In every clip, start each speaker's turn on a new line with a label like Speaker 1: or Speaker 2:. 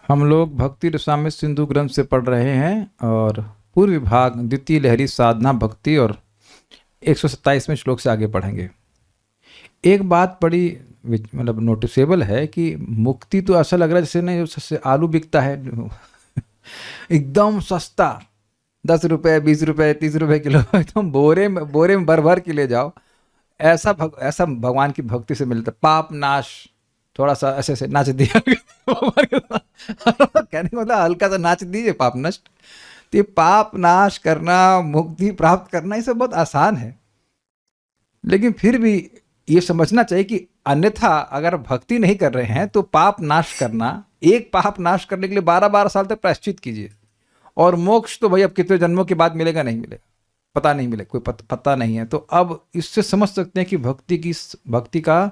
Speaker 1: हम लोग भक्ति रसामृत सिंधु ग्रंथ से पढ़ रहे हैं और पूर्व भाग द्वितीय लहरी साधना भक्ति और 127वें श्लोक से आगे पढ़ेंगे। एक बात बड़ी मतलब नोटिसेबल है कि मुक्ति तो ऐसा लग रहा है जैसे नहीं जैसे आलू बिकता है एकदम सस्ता, 10 रुपये 20 रुपये 30 रुपये किलो, एकदम बोरे में भर भर के ले जाओ। ऐसा भगवान की भक्ति से मिलता है। पाप नाश, थोड़ा सा ऐसे ऐसे नाच दिया कहने का मतलब हल्का सा नाच दीजिए पाप नष्ट। तो ये पाप नाश करना, मुक्ति प्राप्त करना, ये सब बहुत आसान है, लेकिन फिर भी ये समझना चाहिए कि अन्यथा अगर भक्ति नहीं कर रहे हैं तो पाप नाश करना, एक पाप नाश करने के लिए 12-12 साल तक प्रायश्चित कीजिए। और मोक्ष तो भाई अब कितने जन्मों के बाद मिलेगा, नहीं मिलेगा, पता नहीं मिलेगा, कोई पता नहीं है। तो अब इससे समझ सकते हैं कि भक्ति का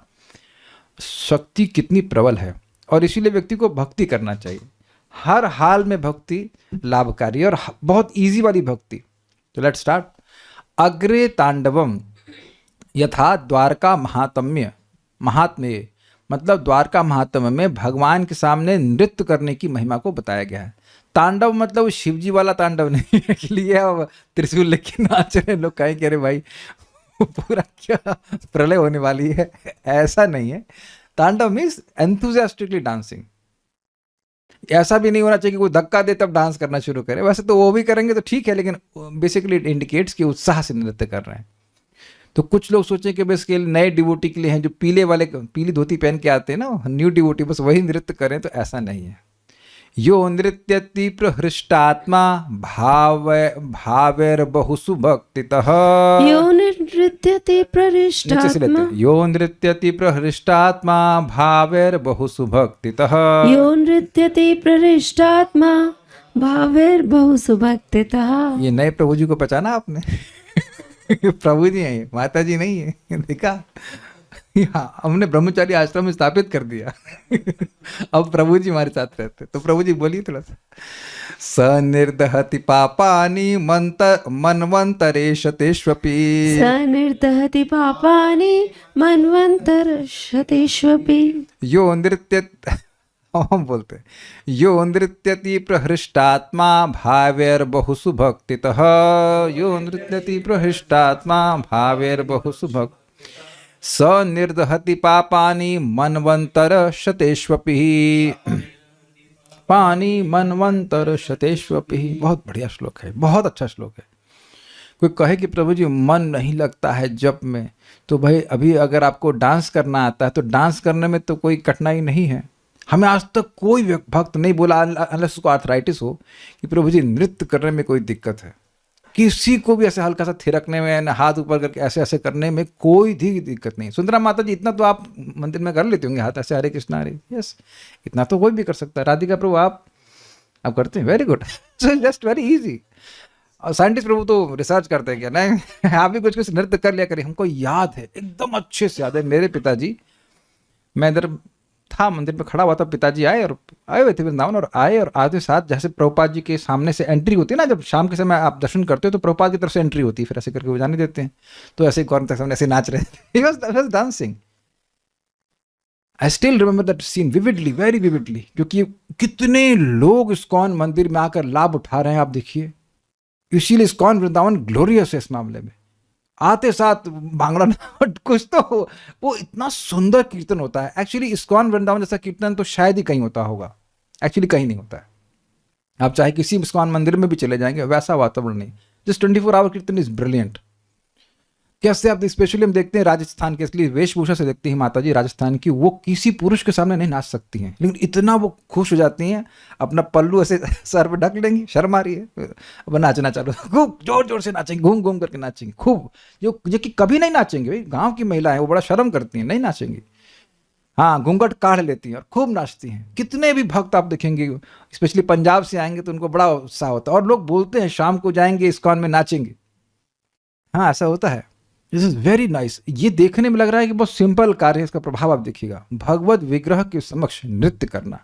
Speaker 1: शक्ति कितनी प्रबल है, और इसीलिए व्यक्ति को भक्ति करना चाहिए। हर हाल में भक्ति लाभकारी और बहुत इजी वाली भक्ति। तो लेट्स स्टार्ट। अग्रे तांडवम यथा द्वारका महात्म्य मतलब द्वारका महात्म्य में भगवान के सामने नृत्य करने की महिमा को बताया गया है। तांडव मतलब शिवजी वाला तांडव नहीं है कि लिए अब त्रिशूल लेके नाच रहे लोग, कहीं कह रहे भाई पूरा क्या प्रलय होने वाली है, ऐसा नहीं है। तांडव मीन्स एंथुजियास्टिकली डांसिंग। ऐसा भी नहीं होना चाहिए कि कोई धक्का दे तब डांस करना शुरू करे, वैसे तो वो भी करेंगे तो ठीक है, लेकिन बेसिकली इट इंडिकेट्स कि उत्साह से नृत्य कर रहे हैं। तो कुछ लोग सोचें कि बस के नए डिवोटी के लिए हैं जो पीली धोती पहन के आते हैं ना, न्यू डिवोटी, बस वही नृत्य करें, तो ऐसा नहीं है। यो नृत्यति प्रहृष्टात्मा भावैर्बहुषु भक्तितः।
Speaker 2: यो नृत्यति प्रहृष्टात्मा
Speaker 1: यो नृत्यति प्रहृष्टात्मा भावैर्बहुषु भक्तितः।
Speaker 2: यो नृत्यति प्रहृष्टात्मा भावैर्बहुषु भक्तितः।
Speaker 1: ये नए प्रभु जी को पहचाना आपने? प्रभु जी हैं, माता जी नहीं है, देखा? हाँ, हमने ब्रह्मचारी आश्रम में स्थापित कर दिया अब प्रभु जी हमारे साथ रहते। तो प्रभु जी बोलिए थोड़ा सा। स निर्दहति पापानि मन्वन्तरेशतेष्वपि।
Speaker 2: स निर्दहति पापानि मन्वन्तरेशतेष्वपि।
Speaker 1: यो नृत्यति हम बोलते यो नृत्यति प्रहृष्टात्मा भावैर्बहुषु भक्तितः। यो नृत्यति प्रहृष्टात्मा भावैर्बहुषु भक्ति स निर्दहति पापानि मन्वन्तरशतेष्वपि। पानी मन्वन्तरशतेष्वपि। बहुत बढ़िया श्लोक है, बहुत अच्छा श्लोक है। कोई कहे कि प्रभु जी मन नहीं लगता है जप में, तो भाई अभी अगर आपको डांस करना आता है तो डांस करने में तो कोई कठिनाई नहीं है। हमें आज तक कोई भक्त नहीं बोला, अनलेस उसको आर्थराइटिस हो, कि प्रभु जी नृत्य करने में कोई दिक्कत है। किसी को भी ऐसे हल्का सा थिरकने में, हाथ ऊपर करके ऐसे ऐसे करने में कोई भी दिक्कत नहीं। सुंदरा माता जी इतना तो आप मंदिर में कर लेते होंगे, हाथ ऐसे हरे कृष्णा हरे, यस, इतना तो कोई भी कर सकता है। राधिका प्रभु आप करते हैं, very good, just very easy. और साइंटिस्ट प्रभु तो रिसर्च करते हैं क्या? नहीं, आप भी कुछ नृत्य कर लिया करिए। हमको याद है, एकदम अच्छे से याद है, मेरे पिताजी, मैं इधर था मंदिर में खड़ा हुआ था, पिताजी आए हुए थे वृंदावन, और आते साथ जैसे प्रभुपाद जी के सामने से एंट्री होती है ना, जब शाम के समय आप दर्शन करते हो तो प्रभुपाद की तरफ से एंट्री होती है, फिर ऐसे करके वो जाने देते हैं। तो ऐसे गौरव तक सामने ऐसे नाच रहे थे, he was dancing. I still remember that scene vividly, very vividly, क्योंकि कितने लोग इस्कॉन मंदिर में आकर लाभ उठा रहे हैं, आप देखिए। इसीलिए इस्कॉन वृंदावन ग्लोरियस है इस मामले में। आते साथ भांगड़ा कुछ तो वो इतना सुंदर कीर्तन होता है। एक्चुअली इस्कॉन वृंदावन जैसा कीर्तन तो शायद ही कहीं होता होगा, एक्चुअली कहीं नहीं होता है। आप चाहे किसी इस्कॉन मंदिर में भी चले जाएंगे, वैसा वातावरण नहीं। जस्ट 24 आवर कीर्तन इज ब्रिलियंट। कैसे आप स्पेशली हम देखते हैं राजस्थान के, इसलिए वेशभूषा से देखते हैं माता जी राजस्थान की, वो किसी पुरुष के सामने नहीं नाच सकती हैं, लेकिन इतना वो खुश हो जाती हैं, अपना पल्लू ऐसे सर पे ढक लेंगी, शर्म आ रही है, अब नाचना चालू, खूब जोर जोर से नाचेंगे, घूम घूम करके नाचेंगे खूब, जो कि कभी नहीं नाचेंगे। भाई गाँव की महिलाएं वो बड़ा शर्म करती हैं, नहीं नाचेंगी। हाँ, घूंघट काढ़ लेती हैं और खूब नाचती हैं। कितने भी भक्त आप देखेंगे, स्पेशली पंजाब से आएंगे तो उनको बड़ा उत्साह होता है, और लोग बोलते हैं शाम को जाएंगे इस्कॉन में नाचेंगे। हाँ, ऐसा होता है। This is very nice. ये देखने में लग रहा है कि बहुत सिंपल कार्य है, इसका प्रभाव आप देखिएगा। भगवत विग्रह के समक्ष नृत्य करना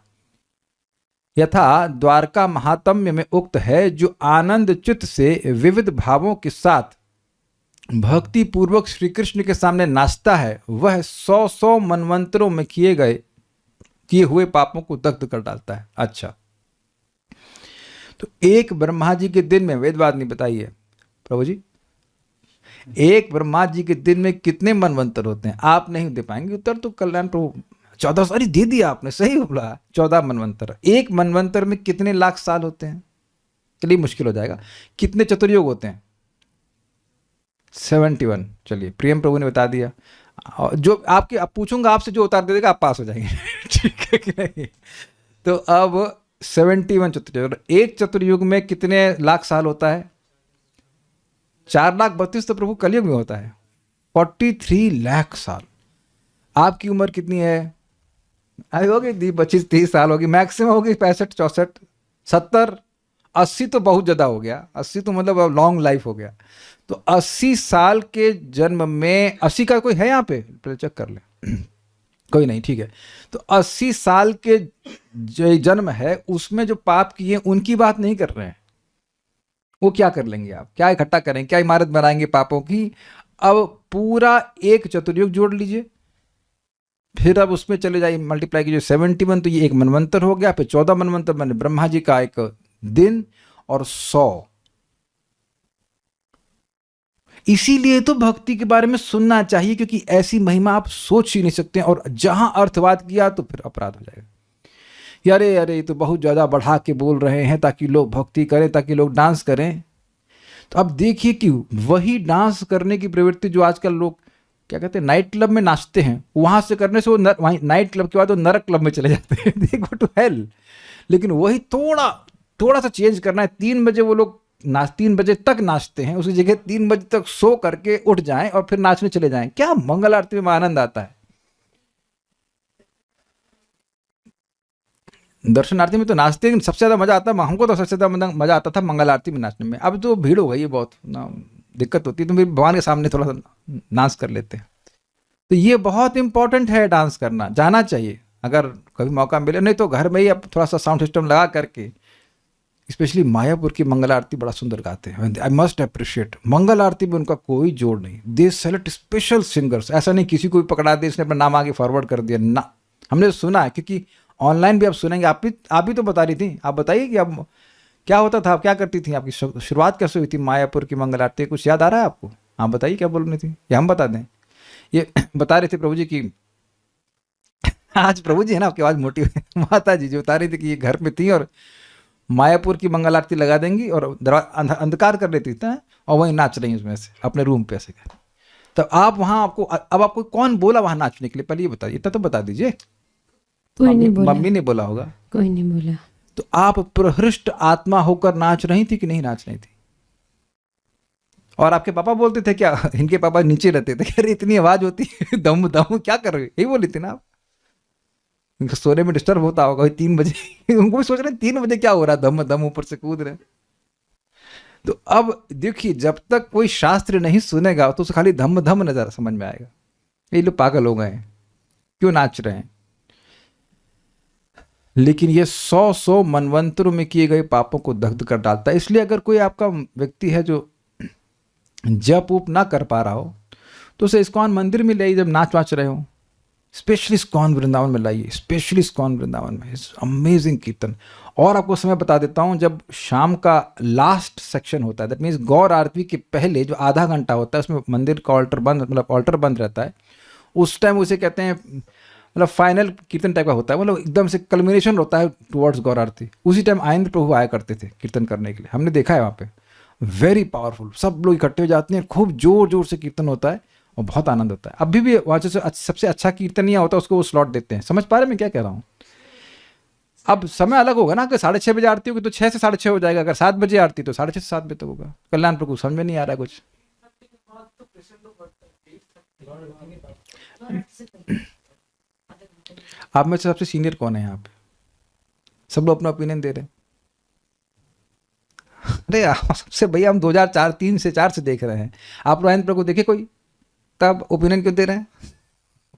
Speaker 1: यथा द्वारका महात्म्य में उक्त है, जो आनंद चित्त से विविध भावों के साथ भक्ति पूर्वक श्री कृष्ण के सामने नाचता है, वह 100 मनवंतरों में किए हुए पापों को दग्ध कर डालता है। अच्छा, तो एक ब्रह्मा जी के दिन में, वेदवाद नहीं बताइए प्रभु जी, एक ब्रह्मा जी के दिन में कितने मनवंतर होते हैं? आप नहीं दे पाएंगे उत्तर, तो कल्याण प्रभु 14, अरे दे दिया आपने, सही बोला, 14 मनवंतर। एक मनवंतर में कितने लाख साल होते हैं? चलिए मुश्किल हो जाएगा। कितने चतुर्युग होते हैं? 71। चलिए प्रियम प्रभु ने बता दिया। और जो आपके, अब पूछूंगा आपसे, जो उतार दे देगा आप पास हो जाएंगे ठीक है कि नहीं? तो अब 71 चतुर्युग, एक चतुर्युग में कितने लाख साल होता है? 4,32,000 तो प्रभु कलयुग में होता है, 43 लाख साल। आपकी उम्र कितनी है? आई होगी 25-30 साल होगी, मैक्सिमम होगी 65-64, 70, 80 तो बहुत ज़्यादा हो गया, 80 तो मतलब लॉन्ग लाइफ हो गया। तो 80 साल के जन्म में, 80 का कोई है यहाँ पे? पहले चेक कर ले कोई नहीं, ठीक है। तो 80 साल के जो जन्म है उसमें जो पाप किए उनकी बात नहीं कर रहे हैं। वो क्या कर लेंगे आप? क्या इकट्ठा करेंगे? क्या इमारत बनाएंगे पापों की? अब पूरा एक चतुर्युग जोड़ लीजिए, फिर अब उसमें चले जाइए, मल्टीप्लाई कीजिए 71, तो ये एक मनवंतर हो गया। फिर 14 मनवंतर मैंने ब्रह्मा जी का एक दिन, और 100। इसीलिए तो भक्ति के बारे में सुनना चाहिए, क्योंकि ऐसी महिमा आप सोच ही नहीं सकते हैं। और जहां अर्थवाद किया तो फिर अपराध हो जाएगा। अरे अरे ये तो बहुत ज़्यादा बढ़ा के बोल रहे हैं ताकि लोग भक्ति करें, ताकि लोग डांस करें। तो अब देखिए कि वही डांस करने की प्रवृत्ति जो आजकल लोग क्या कहते हैं, नाइट क्लब में नाचते हैं, वहां से करने से वो वहीं नाइट क्लब के बाद वो नरक क्लब में चले जाते हैं, दे गो टू हेल। लेकिन वही थोड़ा सा चेंज करना है। 3 बजे वो लोग 3 बजे तक नाचते हैं, उसी जगह 3 बजे तक सो करके उठ जाएं और फिर नाचने चले जाएं। क्या मंगल आरती में आनंद आता है। दर्शन आरती में तो नाचते हैं, सबसे ज़्यादा मज़ा आता है, हमको तो सबसे ज़्यादा मज़ा आता था मंगल आरती में नाचने में। अब तो भीड़ हो गई है बहुत ना, दिक्कत होती है, तो फिर भगवान के सामने थोड़ा सा डांस कर लेते हैं। तो ये बहुत इंपॉर्टेंट है, डांस करना जाना चाहिए अगर कभी मौका मिले। नहीं तो घर में ही अब थोड़ा सा साउंड सिस्टम लगा करके, स्पेशली मायापुर की मंगल आरती बड़ा सुंदर गाते हैं। आई मस्ट अप्रिशिएट, मंगल आरती में उनका कोई जोड़ नहीं। दे सेलेक्ट स्पेशल सिंगर्स, ऐसा नहीं किसी को भी पकड़ा दे इसने अपना नाम आगे फॉरवर्ड कर दिया ना। हमने सुना है, क्योंकि ऑनलाइन भी आप सुनेंगे। आप भी तो बता रही थी, आप बताइए कि अब क्या होता था, आप क्या करती थी, आपकी शुरुआत कैसे हुई थी मायापुर की मंगल आरती? कुछ याद आ रहा है आपको? आप बताइए क्या बोल रही थी, या हम बता दें? ये बता रहे थे प्रभु जी की आज प्रभु जी है ना, आपकी आवाज़ मोटी हुई माता जी जो बता रही थी कि ये घर में थी और मायापुर की मंगल आरती लगा देंगी और अंधकार कर लेती थी और वहीं नाच रही उसमें से अपने रूम पे ऐसे कर। तो आप वहाँ, अब आपको कौन बोला वहाँ नाचने के लिए? पहले ये बताइए, इतना तो बता दीजिए।
Speaker 2: कोई नहीं बोला।
Speaker 1: मम्मी ने बोला होगा।
Speaker 2: कोई नहीं बोला।
Speaker 1: तो आप प्रहृष्ट आत्मा होकर नाच रही थी कि नहीं नाच रही थी? और आपके पापा बोलते थे क्या? इनके पापा नीचे रहते थे, अरे इतनी आवाज होती है, दम दम क्या कर रहे हो, यही बोली थी ना आप? उनका सोने में डिस्टर्ब होता होगा 3 बजे उनको भी सोच रहे 3 बजे क्या हो रहा है, दम दम ऊपर से कूद रहे। तो अब देखिए, जब तक कोई शास्त्र नहीं सुनेगा तो उसे खाली धम धम नजर समझ में आएगा, ये लोग पागल हो गए हैं, क्यों नाच रहे हैं। लेकिन ये 100 मनवंतरों में किए गए पापों को दग्ध कर डालता है। इसलिए अगर कोई आपका व्यक्ति है जो जप उप ना कर पा रहा हो, तो उसे इस्कॉन मंदिर में लाइए जब नाच वाच रहे हो। स्पेशली इस्कॉन वृंदावन में लाइए, स्पेशली इस्कॉन वृंदावन में अमेजिंग कीर्तन। और आपको समय बता देता हूँ, जब शाम का लास्ट सेक्शन होता है, दैट मीन्स गौर आरती के पहले जो आधा घंटा होता है, उसमें मंदिर का ऑल्टर बंद, मतलब ऑल्टर बंद रहता है। उस टाइम उसे कहते हैं, मतलब फाइनल कीर्तन टाइप का होता है, मतलब एकदम से कल्मिनेशन होता है टुवर्ड्स गौर आरती। उसी टाइम आनंद प्रभु आया करते थे कीर्तन करने के लिए, हमने देखा है वहाँ पे। वेरी पावरफुल, सब लोग इकट्ठे हो जाते हैं, खूब जोर जोर से कीर्तन होता है और बहुत आनंद होता है। अभी भी वहाँ से सबसे अच्छा कीर्तनीय होता है, उसको वो स्लॉट देते हैं। समझ पा रहे मैं क्या कह रहा हूँ? अब समय अलग होगा ना, अगर 6:30 बजे आरती होगी तो 6 से 6:30 हो जाएगा, अगर 7 बजे आरती तो 6:30 से 7 बजे तक होगा। कल्याण प्रभु समझ में नहीं आ रहा है कुछ। आप में से सबसे सीनियर कौन है यहाँ पे? सब लोग अपना ओपिनियन दे रहे हैं। अरे सबसे भैया हम 2004-3 से 4 से देख रहे हैं। आप रोहिंद प्रभु देखे कोई, तब ओपिनियन क्यों दे रहे हैं?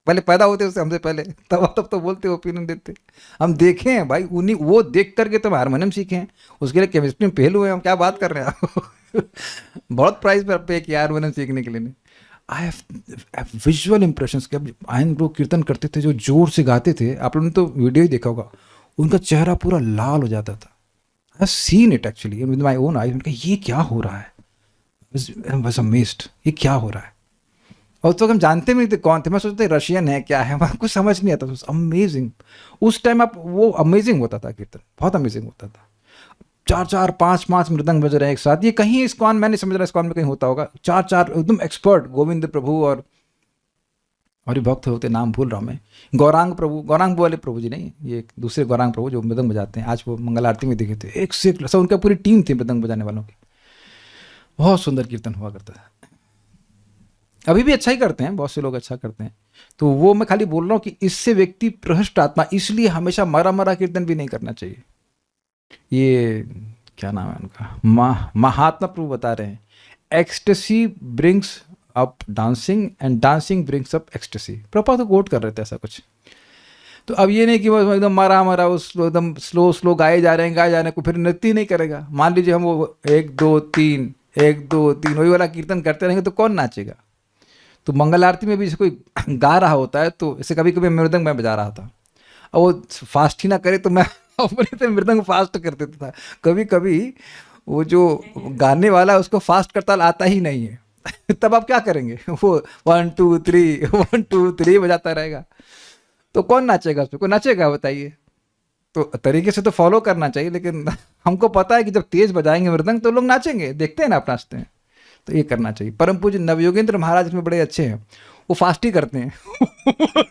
Speaker 1: पहले पैदा होते उससे हमसे पहले, तब तो बोलते ओपिनियन देते। हम देखे हैं भाई, उन्हीं वो देख करके तो हारमोनियम सीखे हैं, उसके लिए केमिस्ट्री में फेल हुए हैं। हम क्या बात कर रहे हैं आप बहुत प्राइस पर पे किया हारमोनियम सीखने के लिए। आई हैव विजुअल इंप्रेशंस कि आयन ब्रो कीर्तन करते थे, जो जोर से गाते थे, आप लोगों ने तो वीडियो ही देखा होगा, उनका चेहरा पूरा लाल हो जाता था। I seen it actually with my own eyes. ये क्या हो रहा है, बस अमेज्ड, ये क्या हो रहा है। और तो हम जानते भी नहीं थे कौन थे, मैं सोचते रशियन है क्या है, कुछ समझ नहीं आता। अमेजिंग, उस टाइम आप वो अमेजिंग होता था कीर्तन, बहुत अमेजिंग होता था। 4-4 5-5 मृदंग बज रहे हैं एक साथ। ये कहीं इस्कॉन, मैं नहीं समझ रहा इस्कॉन में कहीं होता होगा। 4-4 एकदम एक्सपर्ट, गोविंद प्रभु और ये भक्त होते, नाम भूल रहा हूँ मैं, गौरांग प्रभु, गौरांग वाले प्रभु जी नहीं, ये एक दूसरे गौरांग प्रभु जो मृदंग बजाते हैं। आज वो मंगल आरती में दिखे थे, एक से एक सब, उनका पूरी टीम थी मृदंग बजाने वालों की। बहुत सुंदर कीर्तन हुआ करता था। अभी भी अच्छा ही करते हैं, बहुत से लोग अच्छा करते हैं। तो वो मैं खाली बोल रहा हूँ कि इससे व्यक्ति भ्रष्ट आत्मा, इसलिए हमेशा मरा मरा कीर्तन भी नहीं करना चाहिए। ये क्या नाम है उनका, महात्मा प्रभु बता रहे हैं, ecstasy brings up dancing and dancing brings up ecstasy. Prabhupada तो कोट कर रहे थे ऐसा कुछ। तो अब ये नहीं कि वो एकदम मरा मरा उस एकदम स्लो स्लो गाए जा रहे हैं, को फिर नृत्य ही नहीं करेगा। मान लीजिए हम वो 1 2 3 1 2 3 वही वाला कीर्तन करते रहेंगे तो कौन नाचेगा। तो मंगल आरती में भी जैसे कोई गा रहा होता है, तो इसे कभी कभी मृदंग मैं बजा रहा था, और वो फास्ट ही ना करे तो मैं अपने से मृदंग फास्ट कर देता था। कभी कभी वो जो गाने वाला है उसको फास्ट करता आता ही नहीं है तब आप क्या करेंगे, वो 1 2 3 1 2 3 बजाता रहेगा, तो कौन नाचेगा उसमें, कोई नाचेगा बताइए। तो तरीके से तो फॉलो करना चाहिए, लेकिन हमको पता है कि जब तेज बजाएंगे मृदंग तो लोग नाचेंगे, देखते हैं ना आप नाचते हैं। तो ये करना चाहिए। परम पूज्य नवयोगेंद्र महाराज इसमें बड़े अच्छे हैं, वो फास्ट ही करते हैं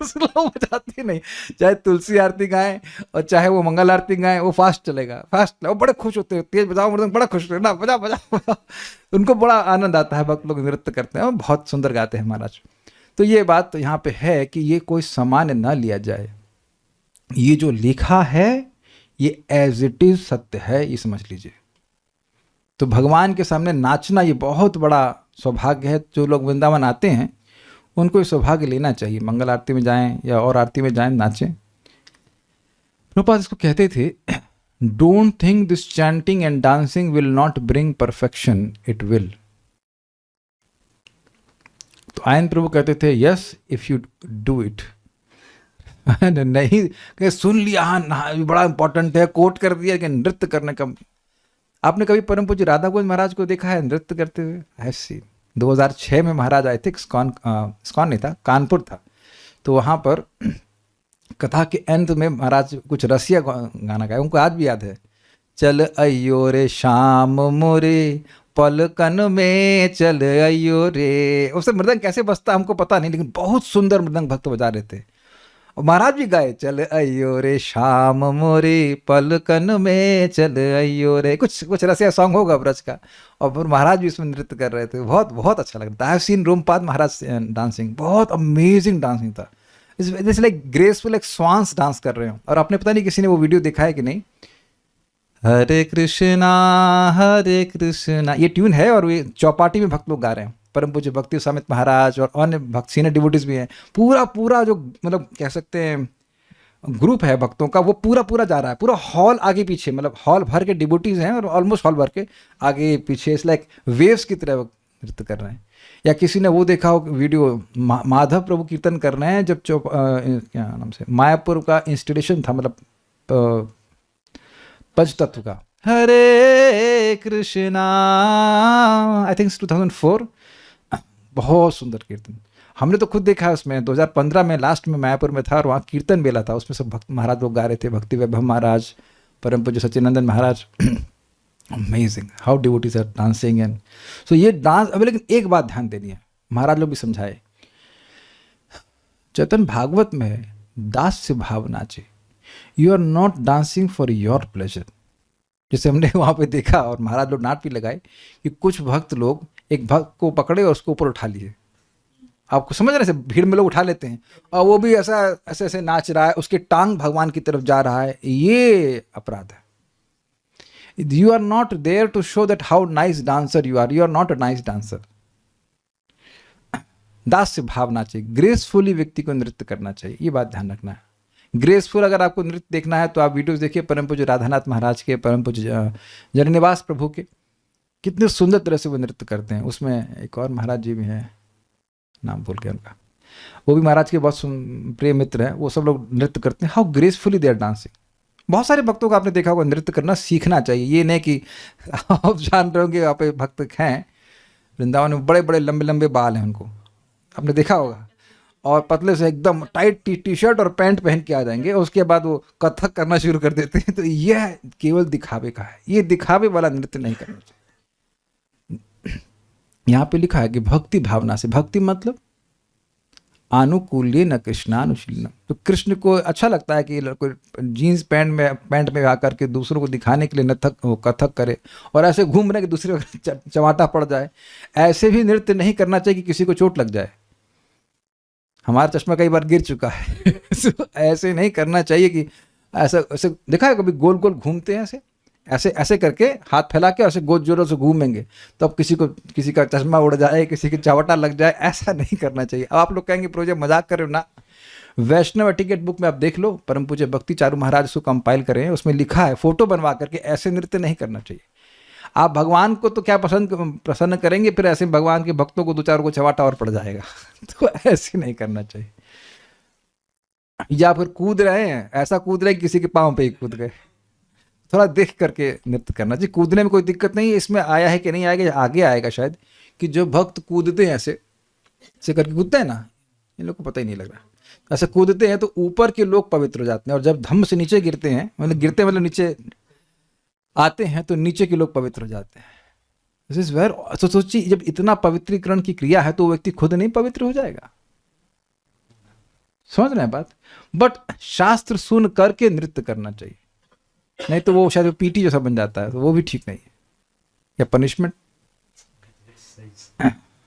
Speaker 1: स्लो बजाते नहीं। चाहे तुलसी आरती गाएं और चाहे वो मंगल आरती गाएं, वो फास्ट चलेगा, फास्ट। वो बड़े खुश होते हैं, तेज बजाओ मृदंग, बड़ा खुश होते हैं ना, बजा बजा बजा। उनको बड़ा आनंद आता है, भक्त लोग नृत्य करते हैं और बहुत सुंदर गाते हैं महाराज। तो ये बात तो यहाँ पे है कि ये कोई सामान्य ना लिया जाए, ये जो लिखा है ये एज इट इज सत्य है, ये समझ लीजिए। तो भगवान के सामने नाचना ये बहुत बड़ा सौभाग्य है। जो लोग वृंदावन आते हैं उनको ये सौभाग्य लेना चाहिए, मंगल आरती में जाएं या और आरती में जाएं, नाचें। प्रभुपाद इसको कहते थे, don't think this chanting and dancing will not bring perfection, it will. तो आयन प्रभु कहते थे, yes if you do it. नहीं सुन लिया, हाँ बड़ा इंपॉर्टेंट है, कोट कर दिया कि नृत्य करने का। आपने कभी परम पूज्य राधा गोविंद महाराज को देखा है नृत्य करते हुए? ऐसी 2006 में महाराज आए थे, इस्कॉन नहीं था, कानपुर था। तो वहाँ पर कथा के अंत में महाराज कुछ रसिया गाना गाया, उनको आज भी याद है, चल अयो रे शाम मोरे पलकन में चल अयो रे। उससे मृदंग कैसे बजता हमको पता नहीं, लेकिन बहुत सुंदर मृदंग भक्त बजा रहे थे। और महाराज भी गाए, चल अयो रे शाम मोरे पलकन में चल अयो रे। कुछ रसिया सॉन्ग होगा ब्रज का, और फिर महाराज भी इसमें नृत्य कर रहे थे। बहुत बहुत अच्छा लग रहा था। I have seen Rompad Maharaj dancing, बहुत अमेजिंग डांसिंग था। It's like graceful, like swans dance कर रहे हो। और आपने पता नहीं किसी ने वो वीडियो देखा है कि नहीं, हरे कृष्णा ये ट्यून है, और ये चौपाटी में भक्त लोग गा रहे हैं। परम पूज्य भक्ति समित महाराज और अन्य भक्त सीनियर डिवोटीज भी हैं। पूरा जो मतलब कह सकते हैं ग्रुप है भक्तों का, वो पूरा जा रहा है। पूरा हॉल आगे पीछे, मतलब हॉल भर के डिवोटीज हैं, और ऑलमोस्ट हॉल भर के आगे पीछे, इट्स लाइक वेव्स की तरह नृत्य कर रहे हैं। या किसी ने वो देखा हो वीडियो, माधव प्रभु कीर्तन कर रहे हैं, जब क्या नाम से मायापुर का इंस्टॉलेशन था, मतलब पंचतत्व का, हरे कृष्णा, आई थिंक 2004। बहुत सुंदर कीर्तन, हमने तो खुद देखा है उसमें। 2015 में लास्ट में मायापुर में था, और वहाँ कीर्तन मेला था, उसमें सब भक्त महाराज लोग गा रहे थे, भक्ति वैभव महाराज, परम पूज्य Sachchidanand Maharaj. Amazing how devotees are dancing and so ये डांस। अब लेकिन एक बात ध्यान देनी है, महाराज लोग भी समझाए, चैतन्य भागवत में दास्य भाव नाचे, you are not dancing for your pleasure. जैसे हमने वहाँ पे देखा, और महाराज लोग नाट भी लगाए कि कुछ भक्त लोग एक भक्त को पकड़े और उसको ऊपर उठा लिए। आपको समझ रहे, भीड़ में लोग उठा लेते हैं, और वो भी ऐसे नाच रहा है, उसके टांग भगवान की तरफ जा रहा है, ये अपराध है। You are not there to show that how nice dancer you are not a nice dancer. दास्य भाव नाचे, ग्रेसफुली व्यक्ति को नृत्य करना चाहिए, ये बात ध्यान रखना है। ग्रेसफुल अगर आपको नृत्य देखना है तो आप वीडियोस देखिए परम पूज्य राधानाथ महाराज के, परम पूज्य जननिवास प्रभु के, कितने सुंदर तरह से वो नृत्य करते हैं। उसमें एक और महाराज जी भी हैं, नाम भूल गया उनका, वो भी महाराज के बहुत प्रिय मित्र हैं। वो सब लोग नृत्य करते हैं, how gracefully they are dancing, बहुत सारे भक्तों को आपने देखा होगा नृत्य करना सीखना चाहिए। ये नहीं कि आप जान रहे होंगे आप भक्त हैं वृंदावन में, बड़े बड़े लंबे लंबे बाल हैं उनको, आपने देखा होगा, और पतले से एकदम टाइट टी शर्ट और पैंट पहन के आ जाएंगे, और उसके बाद वो कथक करना शुरू कर देते हैं। तो यह केवल दिखावे का है, ये दिखावे वाला नृत्य नहीं करना चाहिए। यहाँ पे लिखा है कि भक्ति भावना से, भक्ति मतलब आनुकूल्य न कृष्णानुशीलनम। तो कृष्ण को अच्छा लगता है कि कोई जीन्स पैंट में आकर के दूसरों को दिखाने के लिए नथक वो कथक करे और ऐसे घूम रहे कि दूसरे को चमाटा पड़ जाए। ऐसे भी नृत्य नहीं करना चाहिए कि किसी को चोट लग जाए। हमारा चश्मा कई बार गिर चुका है। ऐसे नहीं करना चाहिए कि ऐसा ऐसे देखा है कभी गोल गोल घूमते हैं, ऐसे ऐसे करके हाथ फैला के ऐसे गोल जोरों से घूमेंगे तो अब किसी का चश्मा उड़ जाए, किसी की चवटा लग जाए, ऐसा नहीं करना चाहिए। अब आप लोग कहेंगे प्रोजेक्ट मजाक कर रहे हो ना, वैष्णव एटिकेट बुक में आप देख लो, परम पूज्य भक्ति चारू महाराज उसको कंपाइल करें, उसमें लिखा है फोटो बनवा करके ऐसे नृत्य नहीं करना चाहिए। आप भगवान को तो क्या प्रसन्न करेंगे, फिर ऐसे भगवान के भक्तों को दो चार को चवाटा और पड़ जाएगा। तो ऐसे नहीं करना चाहिए। या फिर कूद रहे हैं, ऐसा कूद रहे किसी के पाँव पे ही कूद गए, थोड़ा देख करके नृत्य करना चाहिए। कूदने में कोई दिक्कत नहीं है, इसमें आया है कि नहीं आएगा, आगे आएगा शायद, कि जो भक्त कूदते हैं ऐसे करके कूदते हैं ना, इन लोग को पता ही नहीं लग रहा, ऐसे कूदते हैं तो ऊपर के लोग पवित्र हो जाते हैं, और जब धम्म से नीचे गिरते हैं, मतलब नीचे आते हैं तो नीचे के लोग पवित्र हो जाते हैं। दिस इज वेर, तो सोचिए जब इतना पवित्रीकरण की क्रिया है तो वो व्यक्ति खुद नहीं पवित्र हो जाएगा। समझ रहे हैं बात? बट शास्त्र सुन करके नृत्य करना चाहिए, नहीं तो वो शायद पीटी जैसा बन जाता है, तो वो भी ठीक नहीं है, या पनिशमेंट।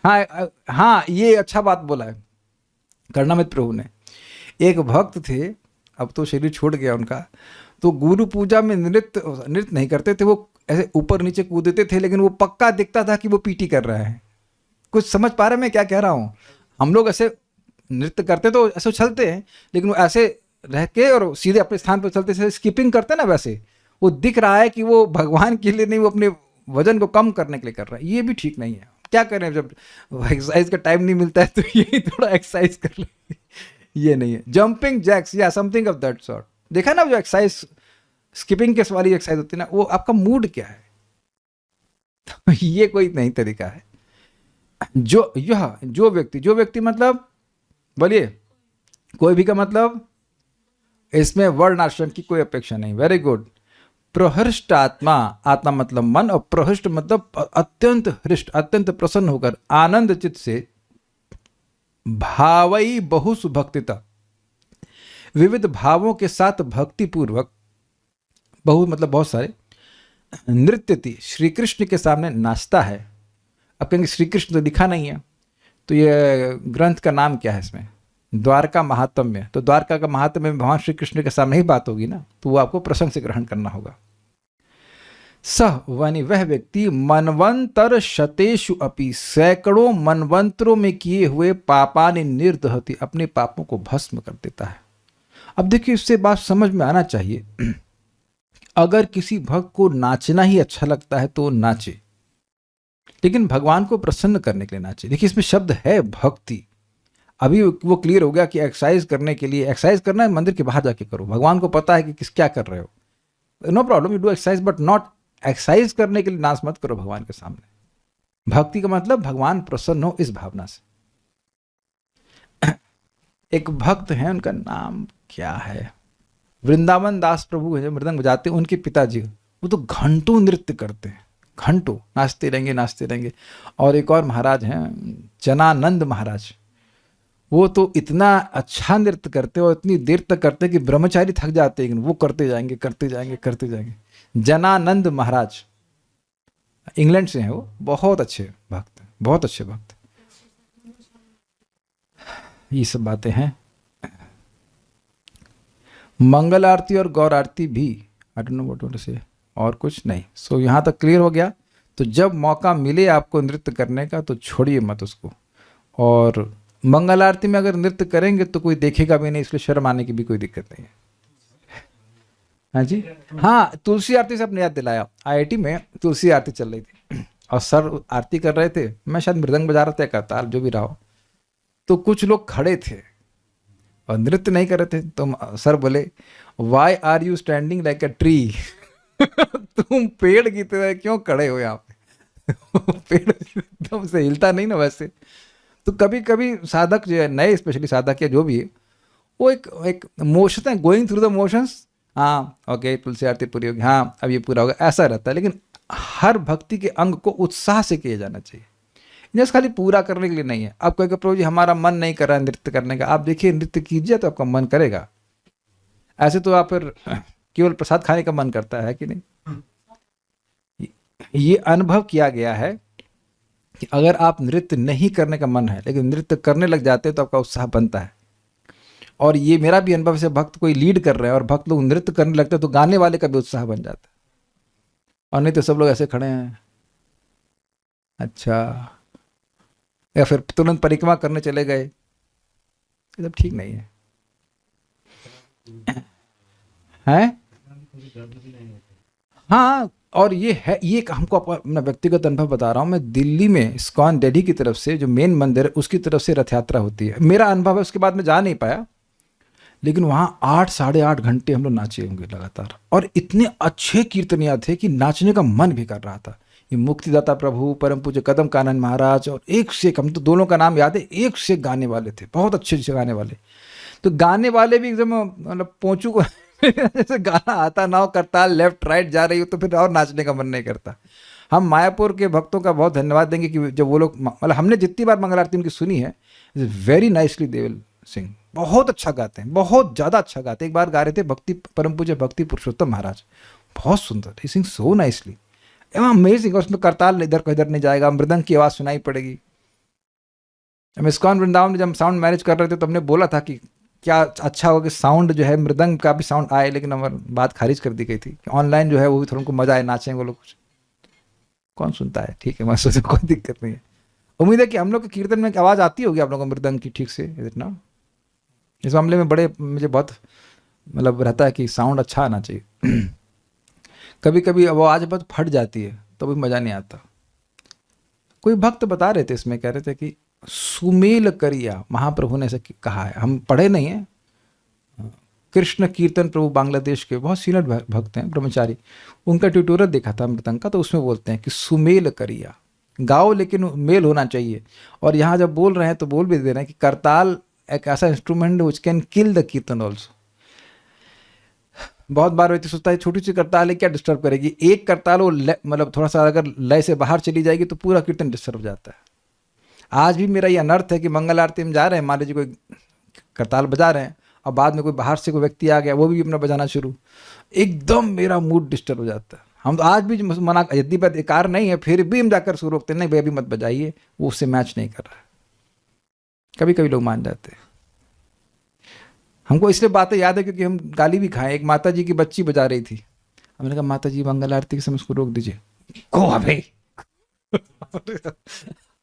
Speaker 1: हाँ, ये अच्छा बात बोला है कर्णामृत प्रभु ने। एक भक्त थे, अब तो शरीर छोड़ गया उनका, तो गुरु पूजा में नृत्य नहीं करते थे, वो ऐसे ऊपर नीचे कूदते थे, लेकिन वो पक्का दिखता था कि वो पीटी कर रहा है। कुछ समझ पा रहे मैं क्या कह रहा हूँ? हम लोग ऐसे नृत्य करते तो ऐसे उछलते हैं, लेकिन वो ऐसे रह के और सीधे अपने स्थान पर चलते से स्किपिंग करते ना, वैसे वो दिख रहा है कि वो भगवान के लिए नहीं, वो अपने वजन को कम करने के लिए कर रहा है। ये भी ठीक नहीं है। क्या करें, जब एक्सरसाइज का टाइम नहीं मिलता है तो ये थोड़ा एक्सरसाइज कर ले, ये नहीं है। जंपिंग जैक्स या समथिंग ऑफ दैट सॉर्ट, देखा ना जो एक्सरसाइज स्किपिंग के वाली एक्सरसाइज होती है ना, वो आपका मूड क्या है? तो ये कोई नहीं तरीका है। जो व्यक्ति मतलब बोलिए, कोई भी का मतलब, इसमें वर्ण आश्रम की कोई अपेक्षा नहीं। Very good. प्रहृष्ट आत्मा, आत्मा मतलब मन, और प्रहृष्ट मतलब अत्यंत हृष्ट, अत्यंत प्रसन्न होकर आनंद चित्त से, भावई बहुसु भक्तिता, विविध भावों के साथ भक्ति पूर्वक, बहु मतलब बहुत सारे, नृत्यति, श्री कृष्ण के सामने नाचता है। अब कहेंगे श्री कृष्ण तो लिखा नहीं है, तो ये ग्रंथ का नाम क्या है इसमें? द्वारका महात्म्य। तो द्वारका का महात्म्य में भगवान श्री कृष्ण के सामने ही बात होगी ना, तो वो आपको प्रसंग से ग्रहण करना होगा। सह वानी वह व्यक्ति मनवंतर शतेषु अपि, सैकड़ों मनवंतरों में किए हुए पापानि निर्दहति, अपने पापों को भस्म कर देता है। अब देखिए, इससे बात समझ में आना चाहिए। अगर किसी भक्त को नाचना ही अच्छा लगता है तो नाचे, लेकिन भगवान को प्रसन्न करने के लिए नाचे। देखिए इसमें शब्द है भक्ति। अभी वो क्लियर हो गया कि एक्सरसाइज करने के लिए, एक्सरसाइज करना है मंदिर के बाहर जाके करो, भगवान को पता है कि क्या कर रहे हो, no problem, you do exercise, but not exercise करने के लिए नाच मत करो भगवान के सामने। भक्ति का मतलब भगवान प्रसन्न हो, इस भावना से। एक भक्त हैं, उनका नाम क्या है, वृंदावन दास प्रभु है, जो मृदंग बजाते हैं, उनके पिताजी, वो तो घंटों नृत्य करते हैं, घंटों नाचते रहेंगे। और एक और महाराज हैं, जनानंद महाराज, वो तो इतना अच्छा नृत्य करते और इतनी देर तक करते कि ब्रह्मचारी थक जाते हैं, लेकिन वो करते जाएंगे। जनानंद महाराज इंग्लैंड से हैं, वो बहुत अच्छे भक्त। ये सब बातें हैं। मंगल आरती और गौर आरती भी, I don't know what to say, और कुछ नहीं। सो यहाँ तक क्लियर हो गया। तो जब मौका मिले आपको नृत्य करने का तो छोड़िए मत उसको। और मंगल आरती में अगर नृत्य करेंगे तो कोई देखेगा भी नहीं, इसलिए शर्म आने की भी कोई दिक्कत नहीं है। हाँ जी, हाँ, तुलसी आरती से आपने याद दिलाया, IIT में तुलसी आरती चल रही थी और सर आरती कर रहे थे, मैं शायद मृदंग बजा रहा था, करताल जो भी रहा हो, तो कुछ लोग खड़े थे और नृत्य नहीं कर रहे थे। तो सर बोले, why are you standing like a tree? तुम पेड़ की तरह क्यों खड़े हो यहाँ पे? पेड़ एकदम से हिलता नहीं ना वैसे। तो कभी कभी साधक जो है, नए स्पेशली साधक या जो भी है, वो एक एक मोशन है, गोइंग थ्रू द मोशंस। हाँ ओके, तुलसी आरती पूरी होगी, हाँ अब ये पूरा होगा, ऐसा रहता है। लेकिन हर भक्ति के अंग को उत्साह से किया जाना चाहिए, जस्ट खाली पूरा करने के लिए नहीं है। आप कहेंगे प्रभु जी हमारा मन नहीं कर रहा है नृत्य करने का, आप देखिए नृत्य कीजिए तो आपका मन करेगा। ऐसे तो आप फिर केवल प्रसाद खाने का मन करता है कि नहीं? ये अनुभव किया गया है कि अगर आप नृत्य नहीं करने का मन है लेकिन नृत्य करने लग जाते हैं तो आपका उत्साह बनता है। और ये मेरा भी अनुभव से, भक्त कोई लीड कर रहे हैं और भक्त लोग नृत्य करने लगते हैं तो गाने वाले का भी उत्साह बन जाता है। और नहीं तो सब लोग ऐसे खड़े हैं, अच्छा, या फिर तुरंत परिक्रमा करने चले गए, ये सब ठीक नहीं है। हैं? हाँ, और ये है, ये हमको अपना व्यक्तिगत अनुभव बता रहा हूँ मैं। दिल्ली में इस्कॉन दिल्ली की तरफ से जो मेन मंदिर है उसकी तरफ से रथ यात्रा होती है, मेरा अनुभव है, उसके बाद में जा नहीं पाया, लेकिन वहाँ 8 साढ़े 8 घंटे हम लोग नाचे होंगे लगातार। और इतने अच्छे कीर्तनिया थे कि नाचने का मन भी कर रहा था। ये मुक्तिदाता प्रभु परम पूज्य कदम कानन महाराज, और एक से एक, हम तो दोनों का नाम याद है, एक से एक गाने वाले थे, बहुत अच्छे अच्छे गाने वाले। तो गाने वाले भी एकदम मतलब पोंचू को जैसे गाना आता ना हो, करताल लेफ्ट राइट जा रही हो तो फिर और नाचने का मन नहीं करता। हम मायापुर के भक्तों का बहुत धन्यवाद देंगे कि जब वो लोग, मतलब हमने जितनी बार मंगल आरती उनकी सुनी है, very nicely they will sing, बहुत अच्छा गाते हैं, बहुत ज़्यादा अच्छा गाते हैं। एक बार गा रहे थे भक्ति परम पूज्य भक्ति पुरुषोत्तम महाराज, बहुत सुंदर, ही सिंग सो नाइसली, अमेजिंग। और उसमें करताल इधर को इधर नहीं जाएगा, मृदंग की आवाज़ सुनाई पड़ेगी। हम इस्कॉन वृंदावन में जब साउंड मैनेज कर रहे थे तो हमने बोला था कि क्या अच्छा होगा कि साउंड जो है, मृदंग का भी साउंड आए, लेकिन हमारी बात खारिज कर दी गई थी कि ऑनलाइन जो है वो भी थोड़ा उनको मजा आए, नाचें वो लोग, कुछ कौन सुनता है, ठीक है, मैं सोचा कोई दिक्कत नहीं है। उम्मीद है कि हम लोग के कीर्तन में आवाज़ आती होगी आप लोगों को मृदंग की ठीक से, इतना इस मामले में बड़े मुझे बहुत मतलब रहता है कि साउंड अच्छा आना चाहिए। कभी कभी वो आज बहुत फट जाती है तो भी मज़ा नहीं आता। कोई भक्त बता रहे थे इसमें, कह रहे थे कि सुमेल करिया, महाप्रभु ने ऐसा कहा है, हम पढ़े नहीं हैं। कृष्ण कीर्तन प्रभु बांग्लादेश के बहुत सीनियर भक्त हैं, ब्रह्मचारी, उनका ट्यूटोरियल देखा था मृदंग का, तो उसमें बोलते हैं कि सुमेल करिया, गाओ लेकिन मेल होना चाहिए। और यहाँ जब बोल रहे हैं तो बोल भी दे रहे हैं कि करताल एक ऐसा instrument which can kill the कीर्तन ऑल्सो। बहुत बार व्यक्ति सोचता है छोटी सी करताल है क्या डिस्टर्ब करेगी, एक करताल वो मतलब थोड़ा सा अगर लय से बाहर चली जाएगी तो पूरा कीर्तन डिस्टर्ब हो जाता है। आज भी मेरा ये अनर्थ है कि मंगल आरती में जा रहे हैं, मान लीजिए कोई करताल बजा रहे हैं और बाद में कोई बाहर से कोई व्यक्ति आ गया, वो भी अपना बजाना शुरू, एकदम मेरा मूड डिस्टर्ब हो जाता है। हम तो आज भी मना, यदि अधिकार नहीं है फिर भी हम जाकर शुरू रोकते, नहीं भाई अभी मत बजाइए, वो उससे मैच नहीं कर रहा है। कभी कभी लोग मान जाते हैं। हमको इसलिए बातें याद है क्योंकि हम गाली भी खाए। एक माता जी की बच्ची बजा रही थी, हमने कहा माता जी मंगल आरती के समय उसको रोक दीजिए, को भाई।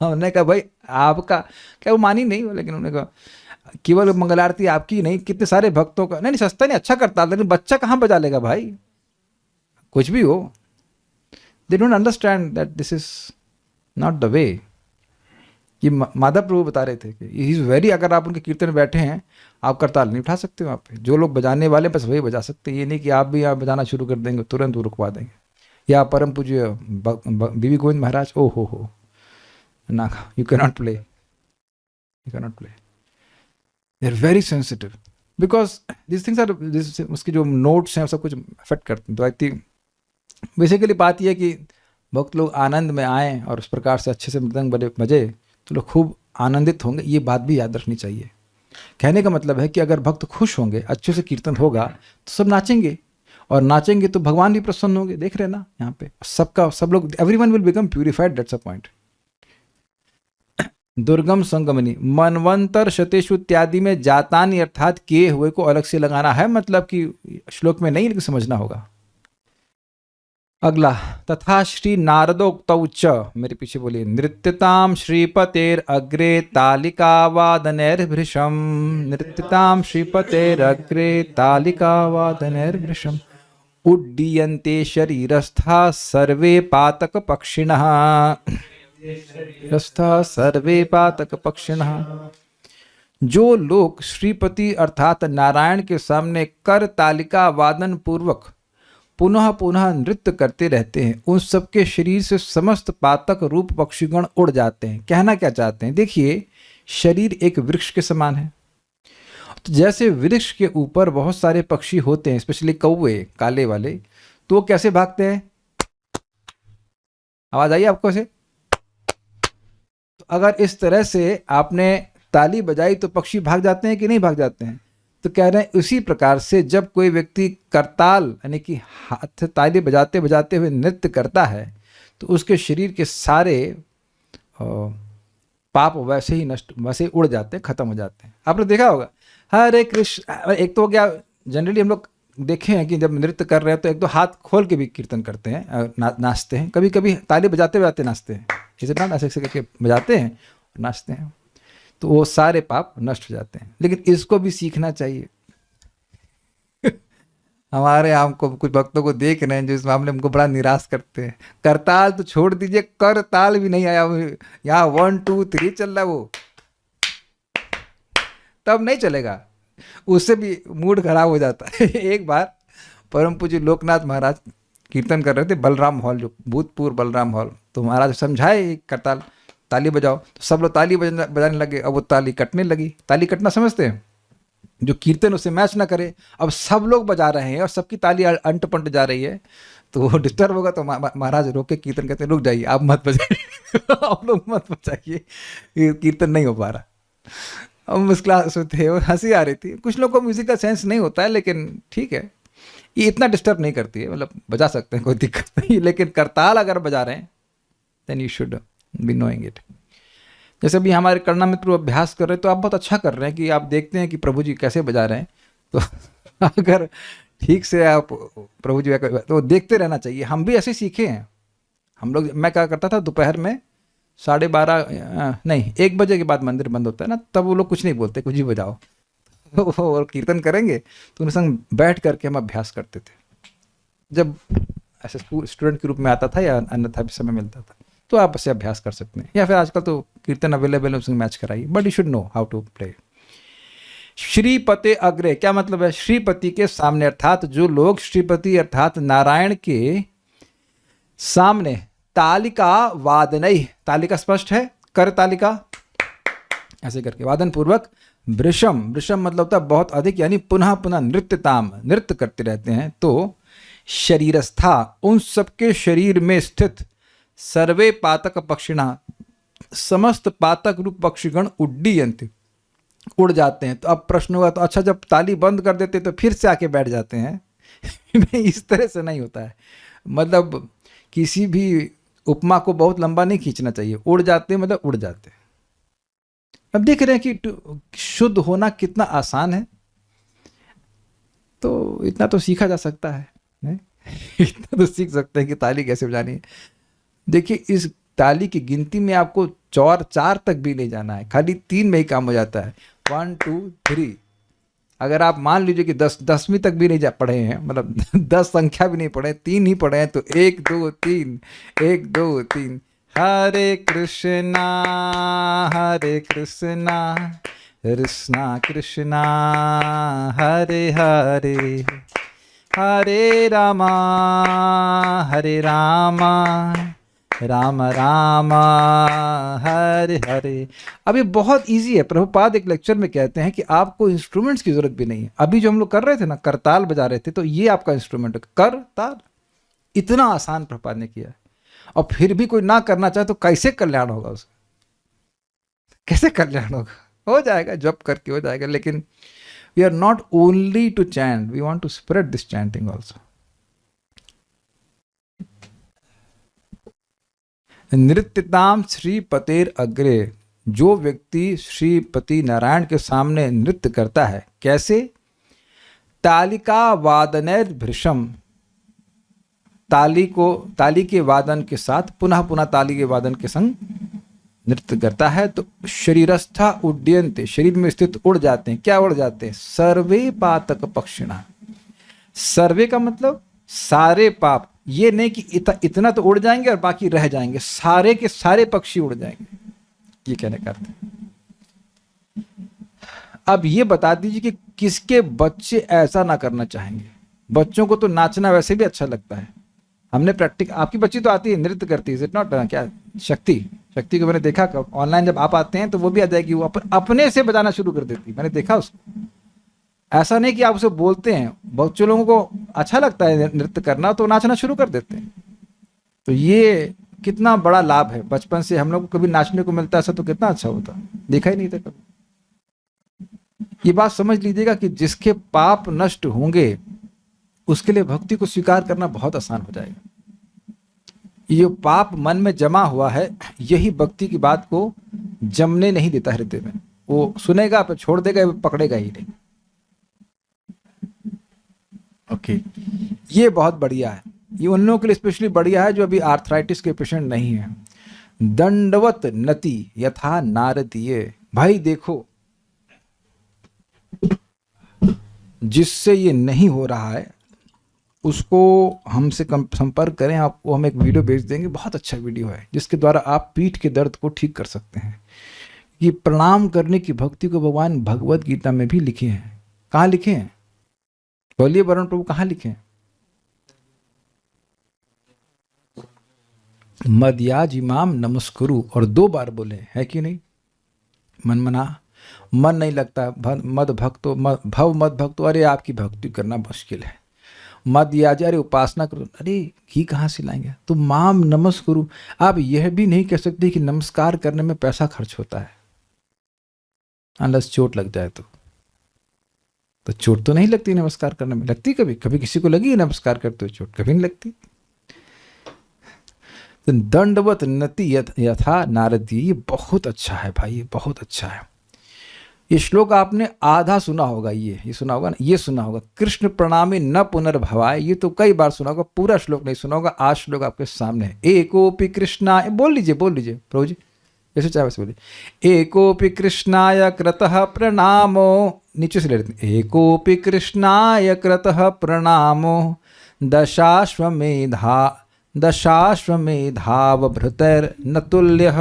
Speaker 1: हमने कहा भाई आपका क्या, वो मानी नहीं, लेकिन उन्होंने कहा केवल मंगल आरती आपकी नहीं, कितने सारे भक्तों का, नहीं सस्ता नहीं अच्छा करता, लेकिन बच्चा कहाँ बजा लेगा भाई, कुछ भी हो। They don't understand that this is not the way. ये माधव प्रभु बता रहे थे कि इज वेरी, अगर आप उनके कीर्तन में बैठे हैं आप करताल नहीं उठा सकते वहाँ पे, जो लोग बजाने वाले बस वही बजा सकते हैं, ये नहीं कि आप भी यहाँ बजाना शुरू कर देंगे तुरंत वो रुकवा देंगे। या परम पूज्य बीबी गोविंद महाराज, ओ हो ना, you can not play, you can not play, they are very sensitive because this things are, उसके जो नोट्स हैं सब कुछ अफेक्ट करते हैं। तो आई थिंक बेसिकली बात यह है कि भक्त लोग आनंद में आएँ और उस प्रकार से अच्छे से मृदंग बजे तो लोग खूब आनंदित होंगे, ये बात भी याद रखनी चाहिए। कहने का मतलब है कि अगर भक्त खुश होंगे, अच्छे से कीर्तन होगा तो सब नाचेंगे, और नाचेंगे तो भगवान भी प्रसन्न होंगे। देख रहे हैं ना यहाँ पे सबका, सब लोग, everyone will become purified, that's a point. दुर्गम संगमनी, मनवंतर शतेषु इत्यादि में जातानी अर्थात किए हुए को अलग से लगाना है, मतलब कि श्लोक में नहीं, लेकिन समझना होगा। अगला, तथा श्री नारदोक्तौ च, मेरे पीछे बोलिए, नृत्यताम श्रीपतेर अग्रे तालिकावादनैर्भृशम, नृत्यताम श्रीपतेर अग्रे तालिकावादनैर्भृशम, उड्डीयन्ते शरीरस्था सर्वे पातक पक्षिणः, रस्था सर्वे पातक पक्षिणः। जो लोग श्रीपति अर्थात नारायण के सामने कर तालिका वादन पूर्वक पुनः पुनः नृत्य करते रहते हैं, उन सबके शरीर से समस्त पातक रूप पक्षीगण उड़ जाते हैं। कहना क्या चाहते हैं? देखिए, शरीर एक वृक्ष के समान है। तो जैसे वृक्ष के ऊपर बहुत सारे पक्षी होते हैं, स्पेशली कौवे काले वाले, तो वो कैसे भागते हैं? आवाज आई आपको से? तो अगर इस तरह से आपने ताली बजाई तो पक्षी भाग जाते हैं कि नहीं भाग जाते हैं? तो कह रहे हैं उसी प्रकार से जब कोई व्यक्ति करताल यानी कि हाथ ताली बजाते बजाते हुए नृत्य करता है तो उसके शरीर के सारे पाप वैसे ही नष्ट, वैसे ही उड़ जाते हैं, खत्म हो जाते हैं। आपने देखा होगा हरे कृष्ण, एक तो क्या जनरली हम लोग देखे हैं कि जब नृत्य कर रहे हैं तो एक दो हाथ खोल के भी कीर्तन करते हैं, नाचते हैं, कभी कभी ताली बजाते बजाते नाचते हैं, इसे ना ऐसे करके बजाते हैं नाचते हैं, तो वो सारे पाप नष्ट हो जाते हैं। लेकिन इसको भी सीखना चाहिए। हमारे हमको कुछ भक्तों को देख रहे हैं जो इस मामले में हमको बड़ा निराश करते हैं। करताल तो छोड़ दीजिए, करताल भी नहीं आया, यहाँ 1 2 3 चल रहा है, वो तब नहीं चलेगा, उससे भी मूड खराब हो जाता है। एक बार परम पूज्य लोकनाथ महाराज कीर्तन कर रहे थे बलराम हॉल, जो भूतपूर्व बलराम हॉल, तो महाराज समझाए करताल ताली बजाओ, तो सब लोग ताली बजाने लगे। अब वो ताली कटने लगी। ताली कटना समझते हैं? जो कीर्तन उसे मैच ना करे। अब सब लोग बजा रहे हैं और सबकी ताली अंट पंट जा रही है, तो वो डिस्टर्ब होगा। तो महाराज रोक के कीर्तन कहते हैं रुक जाइए, आप मत बजाइए, आप लोग मत बजाइए, कीर्तन नहीं हो पा रहा। अब मुस्कुराते थे और हंसी आ रही थी। कुछ लोगों को म्यूजिक का सेंस नहीं होता है, लेकिन ठीक है, ये इतना डिस्टर्ब नहीं करती है, मतलब बजा सकते हैं, कोई दिक्कत नहीं। लेकिन करताल अगर बजा रहे हैं then you should be knowing it. जैसे भी हमारे करना मित्र अभ्यास कर रहे हैं, तो आप बहुत अच्छा कर रहे हैं कि आप देखते हैं कि प्रभु जी कैसे बजा रहे हैं। तो अगर ठीक से आप प्रभु जी तो देखते रहना चाहिए। हम भी ऐसे सीखे हैं हम लोग। मैं क्या करता था, दोपहर में 12:30 नहीं 1 बजे के बाद मंदिर बंद होता है ना, तब वो लोग कुछ नहीं बोलते, कुछ ही बजाओ और कीर्तन करेंगे, तो उनके संग बैठ करके हम अभ्यास करते थे। जब ऐसे स्टूडेंट के रूप में आता था या अन्यथा भी समय मिलता था, तो आप ऐसे अभ्यास कर सकते हैं। या फिर आजकल तो कीर्तन अवेलेबल है, उसमें मैच कराइए, but you should know how to play. श्रीपते अग्रे क्या मतलब है? श्रीपति के सामने, अर्थात जो लोग श्रीपति अर्थात नारायण के सामने तालिका वादनई, तालिका स्पष्ट है, कर तालिका ऐसे करके वादन पूर्वक वृषम, वृषम मतलब होता है बहुत अधिक, यानी पुनः पुनः नृत्यताम, नृत्य करते रहते हैं, तो शरीरस्था उन सबके शरीर में स्थित सर्वे पातक पक्षिणा, समस्त पातक रूप पक्षीगण उड्डीयन्ति, उड़ जाते हैं। तो अब प्रश्न हुआ, तो अच्छा जब ताली बंद कर देते तो फिर से आके बैठ जाते हैं? नहीं, इस तरह से नहीं होता है। मतलब किसी भी उपमा को बहुत लंबा नहीं खींचना चाहिए। उड़ जाते मतलब उड़ जाते हैं। अब देख रहे हैं कि शुद्ध होना कितना आसान है, तो इतना तो सीखा जा सकता है, नहीं? इतना तो सीख सकते हैं कि ताली कैसे बजानी है। देखिए, इस ताली की गिनती में आपको 4 तक भी नहीं जाना है, खाली 3 में ही काम हो जाता है। 1 2 3। अगर आप मान लीजिए कि 10वीं तक भी नहीं जा पढ़े हैं, मतलब 10 संख्या भी नहीं पढ़े, 3 ही पढ़े हैं, तो 1 2 3 1 2 3। हरे कृष्णा कृष्णा कृष्णा हरे हरे, हरे रामा राम राम हरे हरे। अब ये बहुत इजी है। प्रभुपाद एक लेक्चर में कहते हैं कि आपको इंस्ट्रूमेंट्स की जरूरत भी नहीं है। अभी जो हम लोग कर रहे थे ना, करताल बजा रहे थे, तो ये आपका इंस्ट्रूमेंट है, करताल। इतना आसान प्रभुपाद ने किया है। और फिर भी कोई ना करना चाहे तो कैसे कल्याण होगा उसका? कैसे कल्याण होगा? हो जाएगा, जप करके हो जाएगा। लेकिन we are not only to chant, we want to spread this chanting also. नृत्यताम श्रीपतेर अग्रे, जो व्यक्ति श्रीपति नारायण के सामने नृत्य करता है, कैसे? तालिका वादनेर भृशम, ताली के वादन के साथ पुनः पुनः ताली के वादन के संग नृत्य करता है, तो शरीरस्था उड्डयन्ते, शरीर में स्थित उड़ जाते हैं। क्या उड़ जाते हैं? सर्वे पातक पक्षिणा। सर्वे का मतलब सारे पाप, ये नहीं कि इतना तो उड़ जाएंगे और बाकी रह जाएंगे, सारे के सारे पक्षी उड़ जाएंगे, ये कहने का अर्थ है। अब ये बता दीजिए कि किसके बच्चे ऐसा ना करना चाहेंगे। बच्चों को तो नाचना वैसे भी अच्छा लगता है। हमने प्रैक्टिस, आपकी बच्ची तो आती है, नृत्य करती है, इज इट नॉट? क्या शक्ति को मैंने देखा, कब ऑनलाइन जब आप आते हैं तो वो भी आ जाएगी, वो अपने से बजाना शुरू कर देती है, मैंने देखा उसको। ऐसा नहीं कि आप उसे बोलते हैं, बच्चों लोगों को अच्छा लगता है नृत्य करना तो नाचना शुरू कर देते हैं। तो ये कितना बड़ा लाभ है, बचपन से हम लोग को कभी नाचने को मिलता ऐसा तो कितना अच्छा होता, देखा ही नहीं था कभी। ये बात समझ लीजिएगा कि जिसके पाप नष्ट होंगे उसके लिए भक्ति को स्वीकार करना बहुत आसान हो जाएगा। ये पाप मन में जमा हुआ है, यही भक्ति की बात को जमने नहीं देता हृदय में। वो सुनेगा पर छोड़ देगा, पकड़ेगा ही नहीं। ओके, ये बहुत बढ़िया है। ये उन लोगों के लिए स्पेशली बढ़िया है जो अभी आर्थराइटिस के पेशेंट नहीं है। दंडवत नति यथा नारदीय। भाई देखो, जिससे ये नहीं हो रहा है उसको हमसे संपर्क करें। आपको हम एक वीडियो भेज देंगे, बहुत अच्छा वीडियो है, जिसके द्वारा आप पीठ के दर्द को ठीक कर सकते हैं। ये प्रणाम करने की भक्ति को भगवान भगवत गीता में भी लिखे हैं। कहाँ लिखे हैं? बोलिए वरुण प्रभु, कहाँ लिखे हैं? मदयाज इमाम नमस्कुरु, और 2 बार बोले, है कि नहीं? मन मना, मन नहीं लगता, मद भक्तो भव मद भक्तो, अरे आपकी भक्ति करना मुश्किल है। मद याज, अरे उपासना करो, अरे घी कहाँ से लाएंगे? तो माम नमस्कुरु। आप यह भी नहीं कह सकते कि नमस्कार करने में पैसा खर्च होता है, अनलेस चोट लग जाए तो चोट तो नहीं लगती नमस्कार करने में। लगती कभी कभी किसी को लगी नमस्कार करते हुए चोट? कभी नहीं लगती। तो दंडवत नति यथा नारदी, ये बहुत अच्छा है भाई, ये बहुत अच्छा है। ये श्लोक आपने आधा सुना होगा, ये सुना होगा ना, ये सुना होगा, कृष्ण प्रणामी न पुनर्भवाय, ये तो कई बार सुना होगा, पूरा श्लोक नहीं सुना होगा। आज श्लोक आपके सामने है। एकोपि कृष्णाय, बोल लीजिए प्रभु जी, जैसे चाहे वैसे बोलिए। एकोपि कृष्णाय कृतः प्रणामो, नीचे से ले लेते हैं। एकोपि कृष्णाय कृतः प्रणामो दशाश्वमेधावभृतैर्न तुल्यः।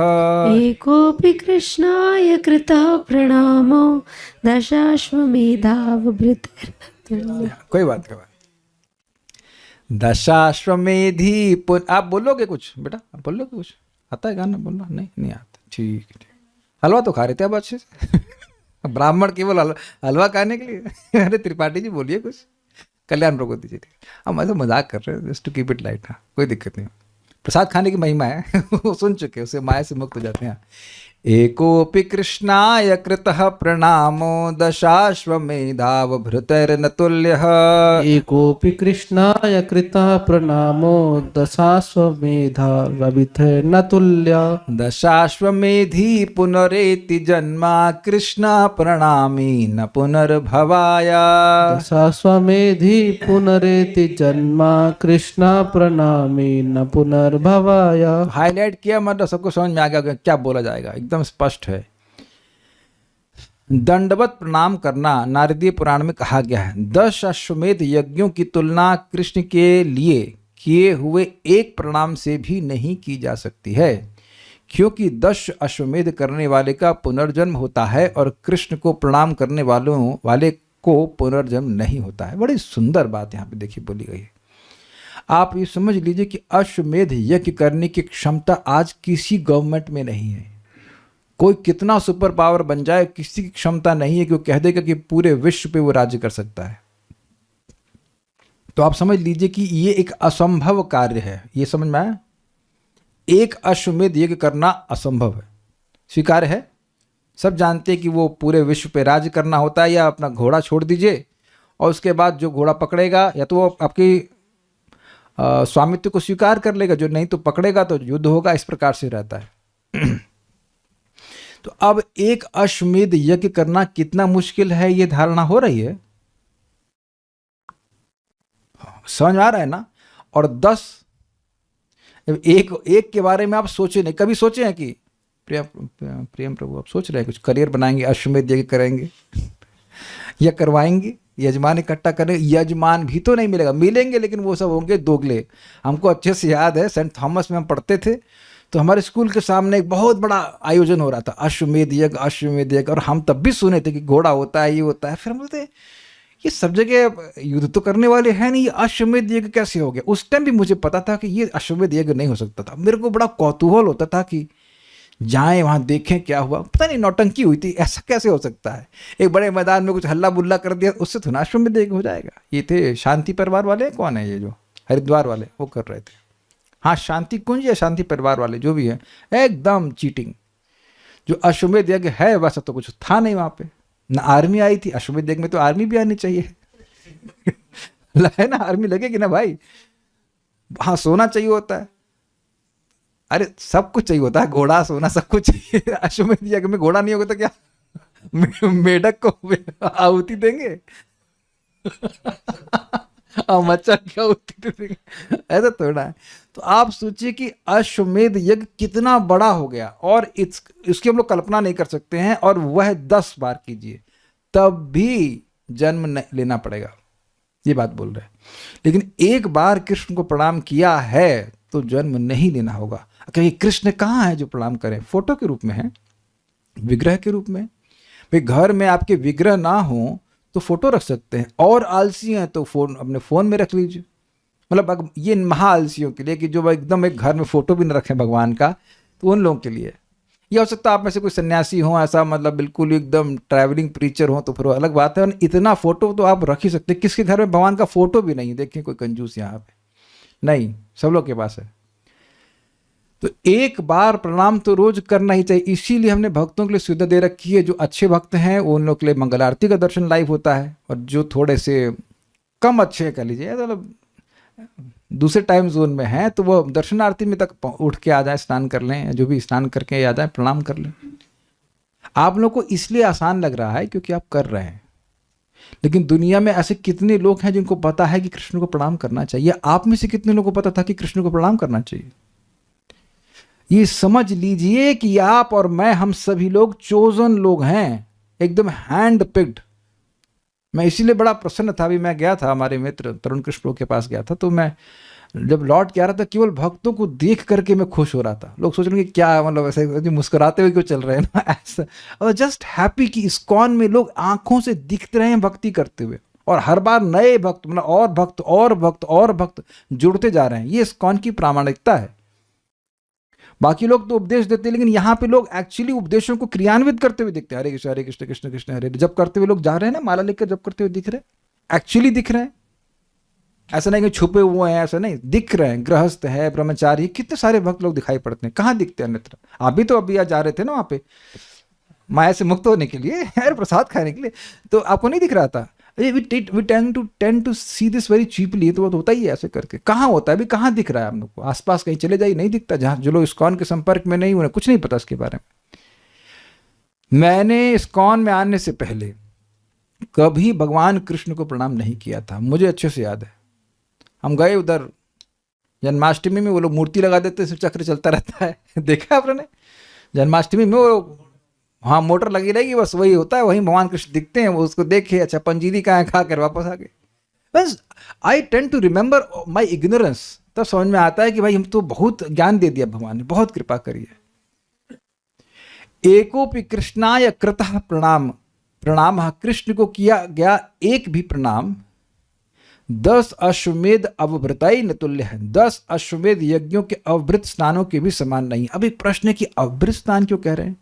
Speaker 2: एकोऽपि कृष्णाय कृतः प्रणामो दशाश्वमेधावभृतैर्न तुल्यः।
Speaker 1: कोई बात। दशाश्वमेधी आप बोलोगे कुछ बेटा? आप बोलोगे कुछ? आता है गाना बोलना? नहीं आता। ठीक है। हलवा तो खा रहे थे आप अच्छे से। ब्राह्मण केवल हलवा खाने के लिए? अरे त्रिपाठी जी बोलिए कुछ, कल्याण प्रभु दीजिए। हम ऐसे मजाक कर रहे हैं, just to keep it light. हाँ, कोई दिक्कत नहीं। प्रसाद खाने की महिमा है। वो सुन चुके, उससे माया से मुक्त हो जाते हैं। एकोपि कृष्णाय कृतः प्रणामो दशाश्वमेधावभृतैर्न तुल्यः।
Speaker 3: एकोपि कृष्णाय कृतः प्रणामो दशाश्वमेधावभृतैर्न तुल्यः।
Speaker 1: दशाश्वमेधी पुनरेति जन्मा कृष्ण प्रणामी न पुनर्भवाय।
Speaker 3: दशाश्वमेधी पुनरेति जन्मा कृष्ण प्रणामी न पुनर्भवाय।
Speaker 1: हाईलाइट किया, मतलब सबको समझ में आ गया क्या बोला जाएगा, एकदम स्पष्ट है। दंडवत प्रणाम करना नारदीय पुराण में कहा गया है। 10 अश्वमेध यज्ञों की तुलना कृष्ण के लिए किए हुए एक प्रणाम से भी नहीं की जा सकती है, क्योंकि 10 अश्वमेध करने वाले का पुनर्जन्म होता है और कृष्ण को प्रणाम करने वाले को पुनर्जन्म नहीं होता है। बड़ी सुंदर बात यहाँ पे देखिए बोली गई है। आप ये समझ लीजिए कि अश्वमेध यज्ञ करने की क्षमता आज किसी गवर्नमेंट में नहीं है। कोई कितना सुपर पावर बन जाए, किसी की क्षमता नहीं है कि वो कह देगा कि पूरे विश्व पे वो राज्य कर सकता है। तो आप समझ लीजिए कि ये एक असंभव कार्य है। ये समझ में आया? एक अश्वमेध यज्ञ करना असंभव है। स्वीकार है? सब जानते हैं कि वो पूरे विश्व पे राज्य करना होता है, या अपना घोड़ा छोड़ दीजिए और उसके बाद जो घोड़ा पकड़ेगा या तो वो आपकी स्वामित्व को स्वीकार कर लेगा, जो नहीं तो पकड़ेगा तो युद्ध होगा। इस प्रकार से रहता है। तो अब एक अश्वमेध यज्ञ करना कितना मुश्किल है, ये धारणा हो रही है? समझ में आ रहा है ना? और 10 एक के बारे में आप सोचे नहीं, कभी सोचे हैं कि प्रियम प्रभु आप सोच रहे हैं कुछ करियर बनाएंगे, अश्वमेध यज्ञ करेंगे या करवाएंगे, यजमान इकट्ठा करें? यजमान भी तो नहीं मिलेगा, मिलेंगे लेकिन वो सब होंगे दोगले। हमको अच्छे से याद है, सेंट थॉमस में हम पढ़ते थे तो हमारे स्कूल के सामने एक बहुत बड़ा आयोजन हो रहा था, अश्वमेध यज्ञ, अश्वमेध यज्ञ, और हम तब भी सुने थे कि घोड़ा होता है, ये होता है। फिर हम बोलते ये सब जगह युद्ध तो करने वाले हैं नहीं, ये अश्वमेध यज्ञ कैसे हो गया? उस टाइम भी मुझे पता था कि ये अश्वमेध यज्ञ नहीं हो सकता था। मेरे को बड़ा कौतूहल होता था कि जाएं वहाँ देखें क्या हुआ। पता नहीं नौटंकी हुई थी, ऐसा कैसे हो सकता है? एक बड़े मैदान में कुछ हल्ला बुल्ला कर दिया, उससे तो अश्वमेध यज्ञ हो जाएगा। ये थे शांति परिवार वाले, कौन है ये जो हरिद्वार वाले, वो कर रहे थे। हाँ, शांति कुंज या शांति परिवार वाले जो भी है, एकदम चीटिंग। जो अश्वमेध यज्ञ है वैसा तो कुछ था नहीं वहाँ पे, ना आर्मी आई थी। अश्वमेध यज्ञ में तो आर्मी भी आनी चाहिए है ना, आर्मी लगेगी ना भाई। हाँ, सोना चाहिए होता है, अरे सब कुछ चाहिए होता है, घोड़ा सोना सब कुछ चाहिए। अश्वमेध यज्ञ में घोड़ा नहीं होगा तो क्या मेढक को आहुति देंगे और मच्छर की आहुति देंगे? ऐसा थोड़ा है। तो आप सोचिए कि अश्वमेध यज्ञ कितना बड़ा हो गया, और इसकी हम लोग कल्पना नहीं कर सकते हैं। और वह 10 बार कीजिए तब भी जन्म लेना पड़ेगा, ये बात बोल रहे हैं। लेकिन एक बार कृष्ण को प्रणाम किया है तो जन्म नहीं लेना होगा। कहिए कृष्ण कहाँ है जो प्रणाम करें? फोटो के रूप में है, विग्रह के रूप में। भाई घर में आपके विग्रह ना हो तो फोटो रख सकते हैं, और आलसी हैं तो फोन अपने फ़ोन में रख लीजिए। मतलब ये महा आलसियों के लिए कि जो एकदम एक घर में फ़ोटो भी न रखें भगवान का, तो उन लोगों के लिए। ये हो सकता है आप में से कोई सन्यासी हो ऐसा, मतलब बिल्कुल एकदम ट्रैवलिंग प्रीचर हो, तो फिर अलग बात है। और इतना फ़ोटो तो आप रख ही सकते हैं। किसके घर में भगवान का फ़ोटो भी नहीं? देखिए कोई कंजूस यहाँ पे नहीं, सब लोग के पास है। तो एक बार प्रणाम तो रोज करना ही चाहिए। इसीलिए हमने भक्तों के लिए सुविधा दे रखी है। जो अच्छे भक्त हैं उन लोग के लिए मंगल आरती का दर्शन लाइव होता है, और जो थोड़े से कम अच्छे कह लीजिए, मतलब दूसरे टाइम जोन में हैं, तो वो दर्शन आरती में तक उठ के आ जाए, स्नान कर लें, जो भी स्नान करके आ जाए, प्रणाम कर लें। आप लोग को इसलिए आसान लग रहा है क्योंकि आप कर रहे हैं। लेकिन दुनिया में ऐसे कितने लोग हैं जिनको पता है कि कृष्ण को प्रणाम करना चाहिए? आप में से कितने लोगों को पता था कि कृष्ण को प्रणाम करना चाहिए? ये समझ लीजिए कि आप और मैं, हम सभी लोग चोजन लोग हैं, एकदम हैंड पिक्ड। मैं इसीलिए बड़ा प्रसन्न था। अभी मैं गया था, हमारे मित्र तरुण कृष्ण के पास गया था, तो मैं जब लौट के आ रहा था, केवल भक्तों को देख करके मैं खुश हो रहा था। लोग सोच रहे हैं कि क्या, मतलब ऐसे मुस्कुराते हुए क्यों चल रहे हैं ना, ऐसा। और जस्ट हैप्पी कि इस्कॉन में लोग आंखों से दिखते रहे हैं भक्ति करते हुए, और हर बार नए भक्त, मतलब और भक्त और भक्त और भक्त जुड़ते जा रहे हैं। ये इस्कॉन की प्रामाणिकता है। बाकी लोग तो उपदेश देते हैं, लेकिन यहाँ पे लोग एक्चुअली उपदेशों को क्रियान्वित करते हुए दिखते हैं। हरे कृष्ण कृष्ण कृष्ण हरे, जब करते हुए लोग जा रहे हैं ना, माला लेकर जब करते हुए दिख रहे हैं, एक्चुअली दिख रहे हैं। ऐसा नहीं कि छुपे हुए हैं, ऐसा नहीं, दिख रहे हैं। गृहस्थ है, ब्रह्मचारी, कितने सारे भक्त लोग दिखाई पड़ते हैं। कहाँ दिखते हैं अन्यत्र? आप भी तो अभी जा रहे थे ना वहाँ पे माया से मुक्त होने के लिए, यार प्रसाद खाने के लिए, तो आपको नहीं दिख रहा था? We tend to see this very cheaply. तो वो होता ही है ऐसे करके। कहाँ होता है अभी? कहाँ दिख रहा है हम लोग को? आसपास कहीं चले जाइए, नहीं दिखता। जहाँ जो लोग इस्कॉन के संपर्क में नहीं, उन्हें कुछ नहीं पता इसके बारे में। मैंने इस्कॉन में आने से पहले कभी भगवान कृष्ण को प्रणाम नहीं किया था, मुझे अच्छे से याद है। हम गए उधर जन्माष्टमी में, वो लोग मूर्ति लगा देते, सिर्फ चक्र चलता रहता है देखा आपने? जन्माष्टमी में वो, हाँ, मोटर लगी रहेगी, बस वही होता है, वही भगवान कृष्ण दिखते हैं। वो उसको देखे, अच्छा पंजीरी कहाँ है, खा कर वापस आ गए। बस I tend to remember my ignorance. तब समझ में आता है कि भाई हम तो बहुत ज्ञान दे दिया भगवान ने, बहुत कृपा करी है। एकोपि कृष्णाय कृतः प्रणाम, प्रणाम, कृष्ण को किया गया एक भी प्रणाम 10 अश्वमेध अवभृताई न तुल्य है। 10 अश्वमेध यज्ञों के अवभृत स्नानों के भी समान नहीं। अब एक प्रश्न है कि अवभृत स्नान क्यों कह रहे हैं?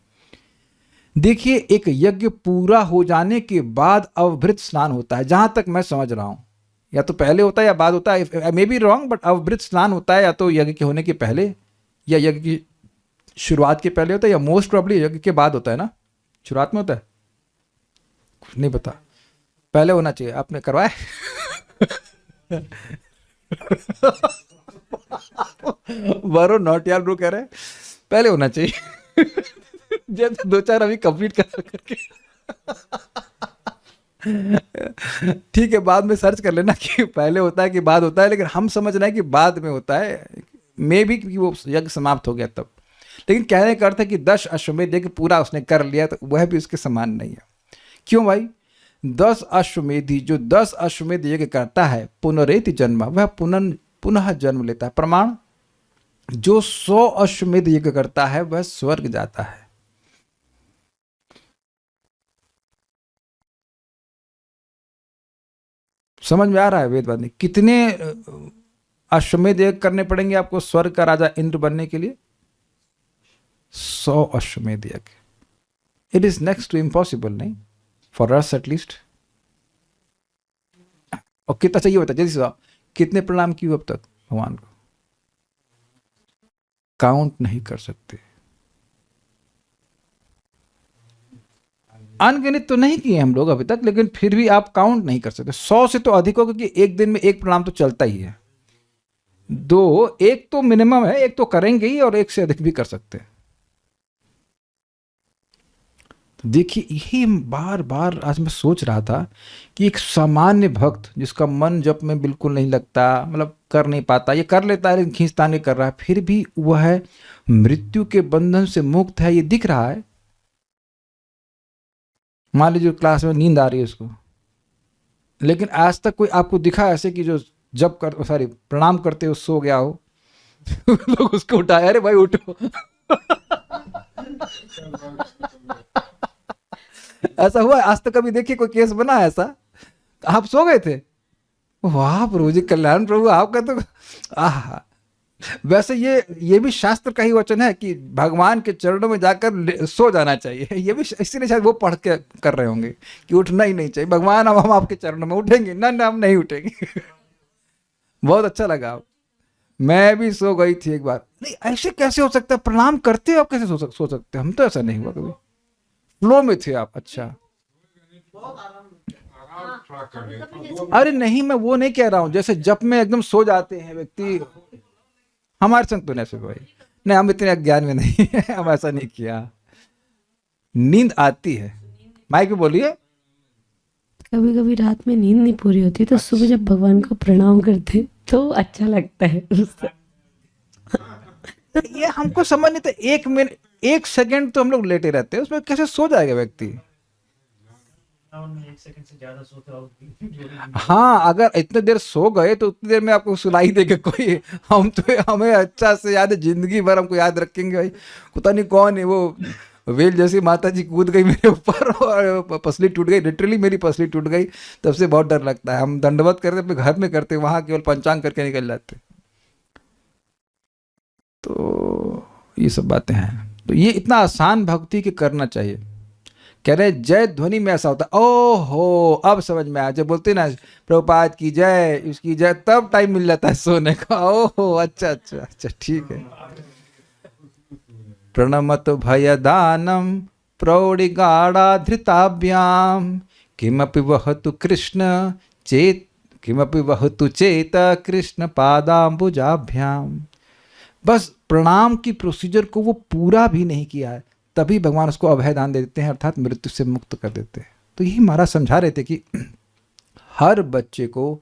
Speaker 1: देखिए, एक यज्ञ पूरा हो जाने के बाद अवभृत स्नान होता है, जहां तक मैं समझ रहा हूं। या तो पहले होता है या बाद होता है, आई मे बी रॉन्ग, बट अवभृत स्नान होता है या तो यज्ञ के होने के पहले, या यज्ञ की शुरुआत के पहले होता है, या मोस्ट प्रोबेबली यज्ञ के बाद होता है ना। शुरुआत में होता है, कुछ नहीं पता, पहले होना चाहिए। आपने करवाया? बारो नॉट यार ब्रो कह रहे हैं पहले होना चाहिए। जैसे 2-4 अभी कंप्लीट करके ठीक है, बाद में सर्च कर लेना कि पहले होता है कि बाद होता है, लेकिन हम समझ रहे हैं कि बाद में होता है। मे भी कि वो यज्ञ समाप्त हो गया तब। लेकिन कहने का अर्थ है कि 10 अश्वमेध यज्ञ पूरा उसने कर लिया, तो वह भी उसके समान नहीं है। क्यों भाई? 10 अश्वमेधी जो 10 अश्वमेध यज्ञ करता है, पुनरेति जन्म, वह पुनः जन्म लेता है। प्रमाण जो 100 अश्वमेध यज्ञ करता है वह स्वर्ग जाता है। समझ में आ रहा है वेदवाद में? कितने अश्वमेध यज्ञ करने पड़ेंगे आपको स्वर्ग का राजा इंद्र बनने के लिए? 100 अश्वमेध यज्ञ। It is next to impossible, नहीं? For us at least. और कितना चाहिए होता है? जल्दी से आप कितने प्रणाम किए अब तक भगवान को? काउंट नहीं कर सकते। अनगिनत तो नहीं किए हम लोग अभी तक, लेकिन फिर भी आप काउंट नहीं कर सकते। 100 से तो अधिक होगा, क्योंकि एक दिन में एक प्रणाम तो चलता ही है। एक तो मिनिमम है, एक तो करेंगे ही, और एक से अधिक भी कर सकते हैं। तो देखिए, यही बार बार आज मैं सोच रहा था कि एक सामान्य भक्त जिसका मन जप में बिल्कुल नहीं लगता, मतलब कर नहीं पाता, ये कर लेता है लेकिन खींचतानी कर रहा है, फिर भी वह है मृत्यु के बंधन से मुक्त है, ये दिख रहा है। मान लीजिए क्लास में नींद आ रही है उसको, लेकिन आज तक कोई आपको दिखा ऐसे कि जो जब कर सॉरी प्रणाम करते हो सो गया हो? लोग उसको उठाए, अरे भाई उठो। ऐसा हुआ आज तक कभी? देखिए कोई केस बना है ऐसा? आप सो गए थे? वाह प्रभु जी, कल्याण प्रभु आपका तो। आह, वैसे ये भी शास्त्र का ही वचन है कि भगवान के चरणों में जाकर सो जाना चाहिए। ये भी इसीलिए शायद वो पढ़ के कर रहे होंगे कि उठना ही नहीं चाहिए। भगवान हम आपके चरणों में उठेंगे ना? हम नहीं उठेंगे। बहुत अच्छा लगा। मैं भी सो गई थी एक बार। नहीं, ऐसे कैसे हो सकता है? प्रणाम करते हो आप, कैसे सो सकते? हम तो ऐसा नहीं हुआ कभी। फ्लो में थे आप? अच्छा। अरे नहीं, मैं वो नहीं कह रहा हूं जैसे जप में एकदम सो जाते हैं व्यक्ति। हमारे संग तो नहीं ऐसे भाई, नहीं, हम इतने अज्ञान में नहीं है, हम ऐसा नहीं किया। नींद आती है, माइक भी बोलिए।
Speaker 2: कभी कभी रात में नींद नहीं पूरी होती, तो सुबह जब भगवान को प्रणाम करते तो अच्छा लगता है उससे।
Speaker 1: ये हमको समझ नहीं था। 1 मिनट 1 सेकंड तो हम लोग लेटे रहते हैं, उसमें कैसे सो जाएगा व्यक्ति?
Speaker 4: 1 सेकंड से ज्यादा सोते हो।
Speaker 1: हाँ, अगर इतने देर सो गए तो उतनी देर में आपको सुनाई देगा कोई? हमें अच्छा से याद है, जिंदगी भर हमको याद रखेंगे भाई। पता नहीं कौन है वो वेल जैसी माता जी कूद गई मेरे ऊपर और पसली टूट गई। लिटरली मेरी पसली टूट गई। तब से बहुत डर लगता है। हम दंडवत करते अपने घर में करते, वहां केवल पंचांग करके निकल जाते। तो ये सब बातें हैं। तो ये इतना आसान भक्ति के करना चाहिए। कह रहे जय ध्वनि में ऐसा होता है। ओहो, अब समझ में आया। जब बोलते ना प्रभुपाद की जय, उसकी जय, तब टाइम मिल जाता है सोने का। ओहो, अच्छा अच्छा अच्छा, ठीक है। प्रणमत भयदानम प्रौढ़िगाढ़ाधृताभ्याम किमपि वहतु कृष्ण चेत किमपि वहतु चेत कृष्ण पादाम्बुजाभ्याम। बस प्रणाम की प्रोसीजर को वो पूरा भी नहीं किया है, तभी भगवान उसको अभय दान दे देते हैं, अर्थात मृत्यु से मुक्त कर देते हैं। तो यही महाराज समझा रहे थे कि हर बच्चे को,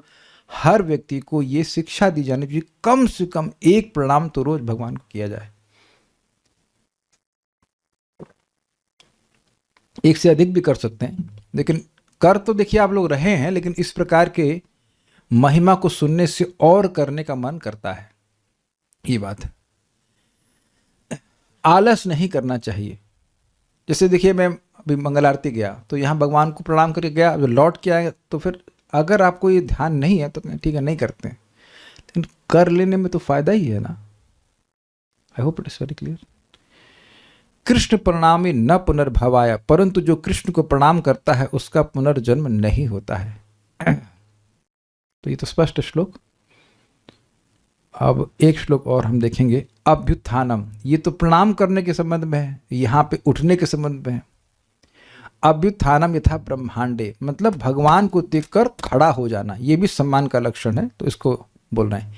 Speaker 1: हर व्यक्ति को ये शिक्षा दी जानी चाहिए, कम से कम 1 प्रणाम तो रोज भगवान को किया जाए। 1 से अधिक भी कर सकते हैं, लेकिन कर तो देखिए आप लोग रहे हैं, लेकिन इस प्रकार के महिमा को सुनने से और करने का मन करता है। ये बात है। आलस नहीं करना चाहिए। जैसे देखिए, मैं अभी मंगल आरती गया तो यहाँ भगवान को प्रणाम करके गया, जो लौट के आए तो फिर अगर आपको ये ध्यान नहीं है तो ठीक है, नहीं करते हैं, लेकिन कर लेने में तो फायदा ही है ना। I hope it is very clear. कृष्ण प्रणामी न पुनर्भवाय, परंतु जो कृष्ण को प्रणाम करता है उसका पुनर्जन्म नहीं होता है। तो ये तो स्पष्ट श्लोक। अब एक श्लोक और हम देखेंगे, अभ्युत्थानम। ये तो प्रणाम करने के संबंध में है, यहाँ पे उठने के संबंध में है। अभ्युत्थानम यथा ब्रह्मांडे, मतलब भगवान को देखकर खड़ा हो जाना, ये भी सम्मान का लक्षण है। तो इसको बोल रहे हैं,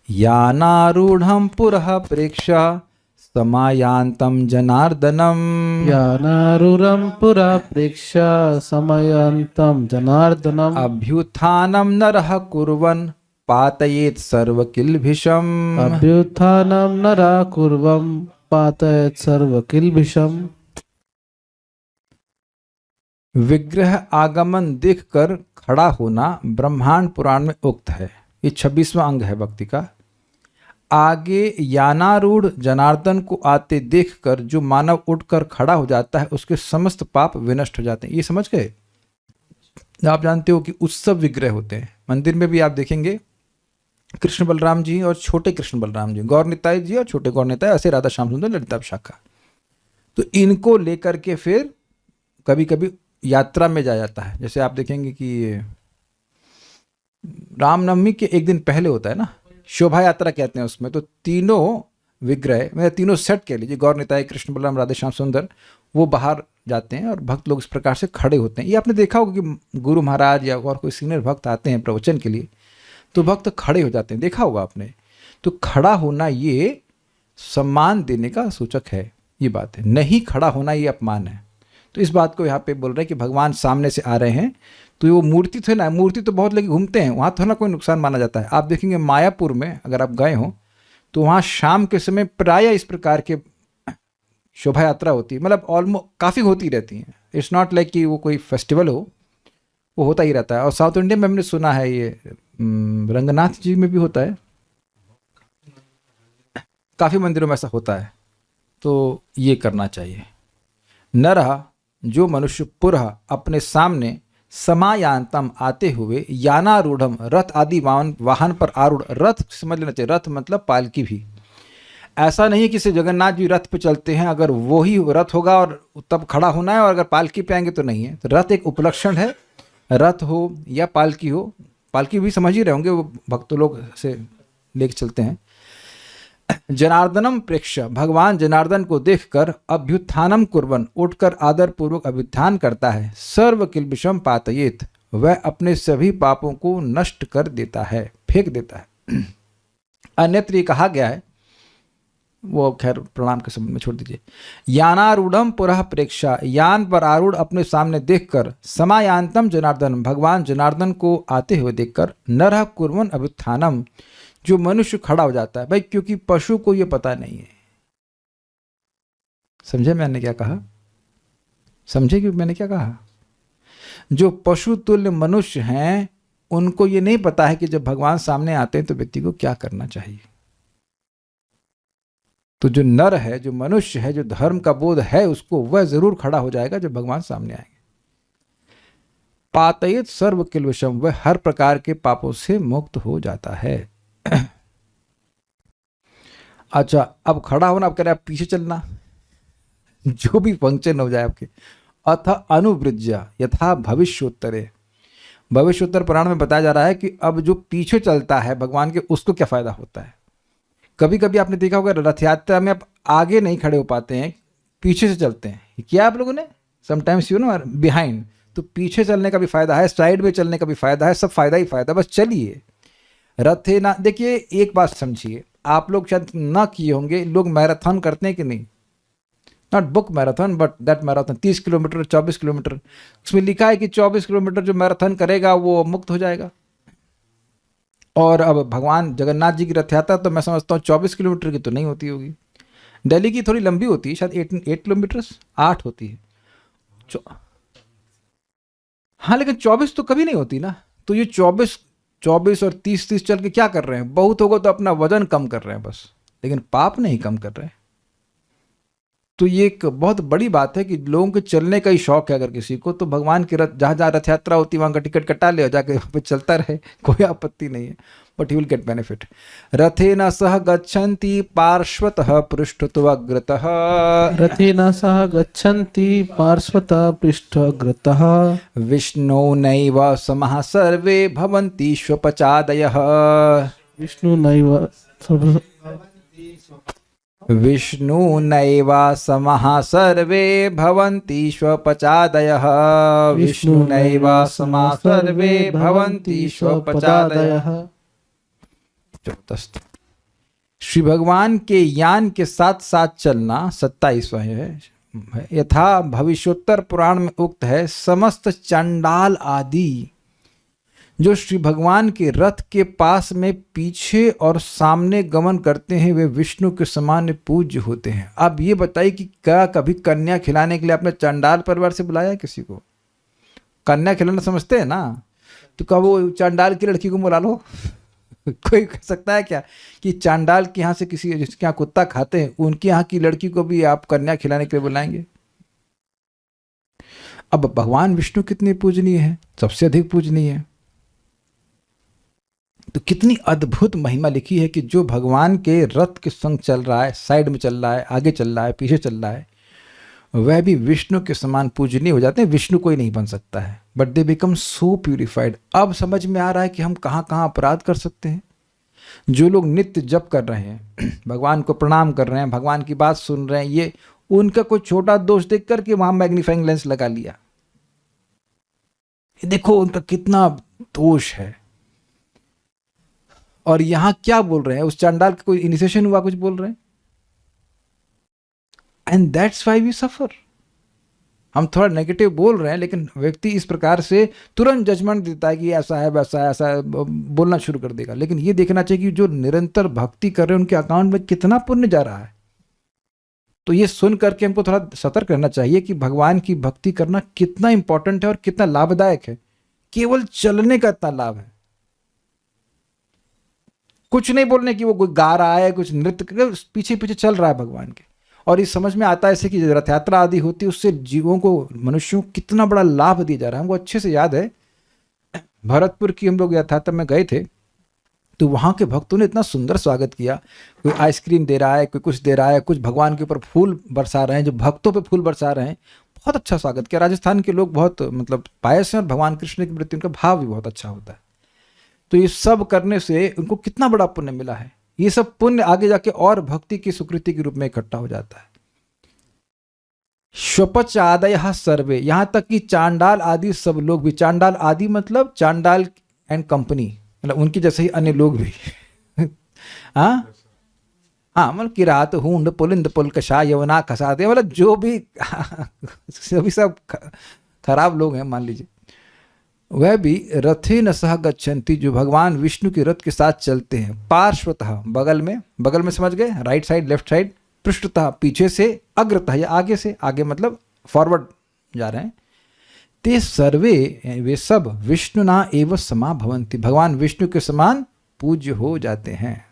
Speaker 1: यानारूढ़ पुरः प्रेक्षा समायांतम जनार्दनम।
Speaker 3: यानारूरं पुरा प्रेक्षा समयन्तं जनार्दनम्।
Speaker 1: अभ्युत्थानम नरः कुर्वन् पातयेत् सर्वकिल्बिषम्।
Speaker 3: अभ्युत्थानं नरा कुर्वं पातयेत् सर्वकिल्बिषम्।
Speaker 1: विग्रह आगमन देखकर खड़ा होना ब्रह्मांड पुराण में उक्त है। ये 26वां अंग है भक्ति का। आगे यानारूढ़ जनार्दन को आते देखकर जो मानव उठकर खड़ा हो जाता है उसके समस्त पाप विनष्ट हो जाते हैं। ये समझ गए? आप जानते हो कि उत्सव विग्रह होते हैं मंदिर में भी, आप देखेंगे कृष्ण बलराम जी और छोटे कृष्ण बलराम जी, गौर निताई जी और छोटे गौर निताई, ऐसे राधा श्याम सुंदर ललिता विशाखा। तो इनको लेकर के फिर कभी कभी यात्रा में जाया जाता है। जैसे आप देखेंगे कि रामनवमी के एक दिन पहले होता है ना, शोभा यात्रा कहते हैं उसमें, तो तीनों विग्रह में तीनों सेट कह लीजिए, गौर निताई, कृष्ण बलराम, राधे श्याम सुंदर, वो बाहर जाते हैं और भक्त लोग इस प्रकार से खड़े होते हैं। ये आपने देखा होगा कि गुरु महाराज या और कोई सीनियर भक्त आते हैं प्रवचन के लिए तो भक्त खड़े हो जाते हैं, देखा होगा आपने। तो खड़ा होना ये सम्मान देने का सूचक है, ये बात है। नहीं खड़ा होना ये अपमान है। तो इस बात को यहाँ पे बोल रहे हैं कि भगवान सामने से आ रहे हैं तो वो मूर्ति तो है ना, मूर्ति तो बहुत लगे घूमते हैं, वहाँ तो ना कोई नुकसान माना जाता है। आप देखेंगे मायापुर में अगर आप गए हो तो वहाँ शाम के समय प्राय इस प्रकार के शोभा यात्रा होती है, मतलब ऑलमोस्ट काफ़ी होती रहती हैं। इट्स नॉट लाइक कि वो कोई फेस्टिवल हो, वो होता ही रहता है। और साउथ इंडिया में हमने सुना है ये रंगनाथ जी में भी होता है, काफ़ी मंदिरों में ऐसा होता है। तो ये करना चाहिए। नरः जो मनुष्य पुरः अपने सामने समायांतम आते हुए यानारूढ़म रथ आदि वाहन पर आरूढ़, रथ समझ लेना चाहिए, रथ मतलब पालकी भी। ऐसा नहीं है कि सिर्फ जगन्नाथ जी रथ पे चलते हैं, अगर वो ही रथ होगा और तब खड़ा होना है, और अगर पालकी पे आएंगे तो नहीं है। तो रथ एक उपलक्षण है, रथ हो या पालकी हो, पालकी भी समझ ही रहे होंगे, वो भक्त लोग से लेके चलते हैं। जनार्दनम प्रेक्ष्य भगवान जनार्दन को देखकर अभ्युत्थानम कुर्बन उठकर आदर पूर्वक अभ्युत्थान करता है। सर्व किल्बिषम पातयेत वह अपने सभी पापों को नष्ट कर देता है, फेंक देता है। अन्यत्र ये कहा गया है, वो खैर प्रणाम के संबंध में छोड़ दीजिए। यानारूढ़म पुरः प्रेक्षा यान पर आरूढ़ अपने सामने देखकर, समायांतम जनार्दन भगवान जनार्दन को आते हुए देखकर, नरः कुर्वन् अभ्युत्थानम जो मनुष्य खड़ा हो जाता है। भाई क्योंकि पशु को ये पता नहीं है, समझे मैंने क्या कहा? समझे कि मैंने क्या कहा? जो पशु तुल्य मनुष्य हैं उनको ये नहीं पता है कि जब भगवान सामने आते हैं तो व्यक्ति को क्या करना चाहिए। तो जो नर है, जो मनुष्य है, जो धर्म का बोध है, उसको वह जरूर खड़ा हो जाएगा जब भगवान सामने आएंगे। पातयेत सर्व किल्बिषम वह हर प्रकार के पापों से मुक्त हो जाता है। अच्छा, अब खड़ा होना, अब कह रहे आप पीछे चलना, जो भी फंक्शन हो जाए आपके। अथ अनुवृज्य यथा भविष्योत्तरे, भविष्योत्तर पुराण में बताया जा रहा है कि अब जो पीछे चलता है भगवान के, उसको क्या फायदा होता है। कभी कभी आपने देखा होगा रथ यात्रा में आप आगे नहीं खड़े हो पाते हैं, पीछे से चलते हैं। किया आप लोगों ने? Sometimes you know behind. तो पीछे चलने का भी फायदा है, साइड में चलने का भी फायदा है, सब फायदा ही फायदा। बस चलिए। रथे ना, देखिए एक बात समझिए, आप लोग शायद ना किए होंगे, लोग मैराथन करते हैं कि नहीं? Not book marathon but that marathon 30 kilometre 24 kilometre, उसमें लिखा है कि 24 किलोमीटर जो मैराथन करेगा वो मुक्त हो जाएगा। और अब भगवान जगन्नाथ जी की रथ यात्रा तो मैं समझता हूँ 24 किलोमीटर की तो नहीं होती होगी। दिल्ली की थोड़ी लंबी होती है, शायद 8 किलोमीटर 8 होती है। हाँ, लेकिन 24 तो कभी नहीं होती ना। तो ये 24 और 30 चल के क्या कर रहे हैं? बहुत होगा तो अपना वजन कम कर रहे हैं बस, लेकिन पाप नहीं कम कर रहे हैं। तो ये एक बहुत बड़ी बात है कि लोगों के चलने का ही शौक है अगर किसी को, तो भगवान की रथ जहाँ जहाँ रथ यात्रा होती है वहाँ का टिकट कटा ले और जाके वहाँ पे चलता रहे, कोई आपत्ति नहीं है, but he will get benefit. रथेन सह गच्छन्ति पार्श्वतः पृष्ठत्वग्रतः,
Speaker 3: रथेन सह गच्छन्ति पार्श्वतः पृष्ठग्रतः,
Speaker 1: विष्णु नैव समः सर्वे भवन्ति श्वपचादयः,
Speaker 3: विष्णु नैव
Speaker 1: विष्णु नैव समः सर्वे भवन्ति श्वपचादयः, विष्णु नैव समः सर्वे भवन्ति श्वपचादयः। श्री भगवान के यान के साथ साथ चलना 27वां है। यथा भविष्योत्तर पुराण में उक्त है, समस्त चंडाल आदि जो श्री भगवान के रथ के पास में पीछे और सामने गमन करते हैं वे विष्णु के समान पूज्य होते हैं। अब ये बताइए कि क्या कभी कन्या खिलाने के लिए आपने चंडाल परिवार से बुलाया किसी को? कन्या खिलाना समझते हैं ना, तो कब वो चंडाल की लड़की को बुला लो कोई कह सकता है क्या कि चांडाल के यहाँ से किसी जिसके यहाँ कुत्ता खाते हैं उनके यहाँ की लड़की को भी आप कन्या खिलाने के लिए बुलाएंगे? अब भगवान विष्णु कितने पूजनीय है, सबसे अधिक पूजनीय है। तो कितनी अद्भुत महिमा लिखी है कि जो भगवान के रथ के संग चल रहा है, साइड में चल रहा है, आगे चल रहा है, पीछे चल रहा है, वह भी विष्णु के समान पूजनीय हो जाते हैं। विष्णु कोई नहीं बन सकता है, but they become so purified. अब समझ में आ रहा है कि हम कहाँ कहाँ अपराध कर सकते हैं। जो लोग नित्य जप कर रहे हैं, भगवान को प्रणाम कर रहे हैं, भगवान की बात सुन रहे हैं, ये उनका कोई छोटा दोष देख करके वहां मैग्नीफाइंग लेंस लगा लिया। देखो उनका कितना दोष है। और यहां क्या बोल रहे हैं, उस चांडाल का कोई इनिशिएशन हुआ कुछ बोल रहे हैं, and that's why we suffer. हम थोड़ा नेगेटिव बोल रहे हैं, लेकिन व्यक्ति इस प्रकार से तुरंत जजमेंट देता है कि ऐसा है वैसा है, ऐसा है, बोलना शुरू कर देगा। लेकिन ये देखना चाहिए कि जो निरंतर भक्ति कर रहे हैं उनके अकाउंट में कितना पुण्य जा रहा है। तो ये सुन करके हमको थोड़ा सतर्क रहना चाहिए कि भगवान की भक्ति करना कितना इंपॉर्टेंट है और कितना लाभदायक है। केवल चलने का इतना लाभ है, कुछ नहीं बोलने की वो कोई गा रहा है, कुछ नृत्य कर पीछे पीछे चल रहा है भगवान के। और ये समझ में आता है ऐसे कि रथ यात्रा आदि होती है, उससे जीवों को, मनुष्यों को कितना बड़ा लाभ दिया जा रहा है। हमको अच्छे से याद है, भरतपुर की हम लोग रथ यात्रा में गए थे, तो वहाँ के भक्तों ने इतना सुंदर स्वागत किया। कोई आइसक्रीम दे रहा है, कोई कुछ दे रहा है, कुछ भगवान के ऊपर फूल बरसा रहे हैं, जो भक्तों पे फूल बरसा रहे हैं। बहुत अच्छा स्वागत किया। राजस्थान के लोग बहुत मतलब पायस हैं और भगवान कृष्ण के प्रति उनका भाव भी बहुत अच्छा होता है। तो ये सब करने से उनको कितना बड़ा पुण्य मिला है। ये सब पुण्य आगे जाके और भक्ति की सुकृति के रूप में इकट्ठा हो जाता है। श्वपच आदय सर्वे, यहां तक कि चांडाल आदि सब लोग भी, चांडाल आदि मतलब चांडाल एंड कंपनी, मतलब उनके जैसे ही अन्य लोग भी हाँ मतलब किरात हुंड पुलिंद पुलकशा यवना खसाते, मतलब जो भी सभी सब खराब लोग हैं मान लीजिए, वह भी रथे न सह गच्छन्ति, जो भगवान विष्णु के रथ के साथ चलते हैं। पार्श्वतः बगल में समझ गए, राइट साइड लेफ्ट साइड, पृष्ठतः पीछे से, अग्रतः या आगे से, आगे मतलब फॉरवर्ड जा रहे हैं। ते सर्वे, वे सब विष्णुना एव समा भवन्ति, भगवान विष्णु के समान पूज्य हो जाते हैं।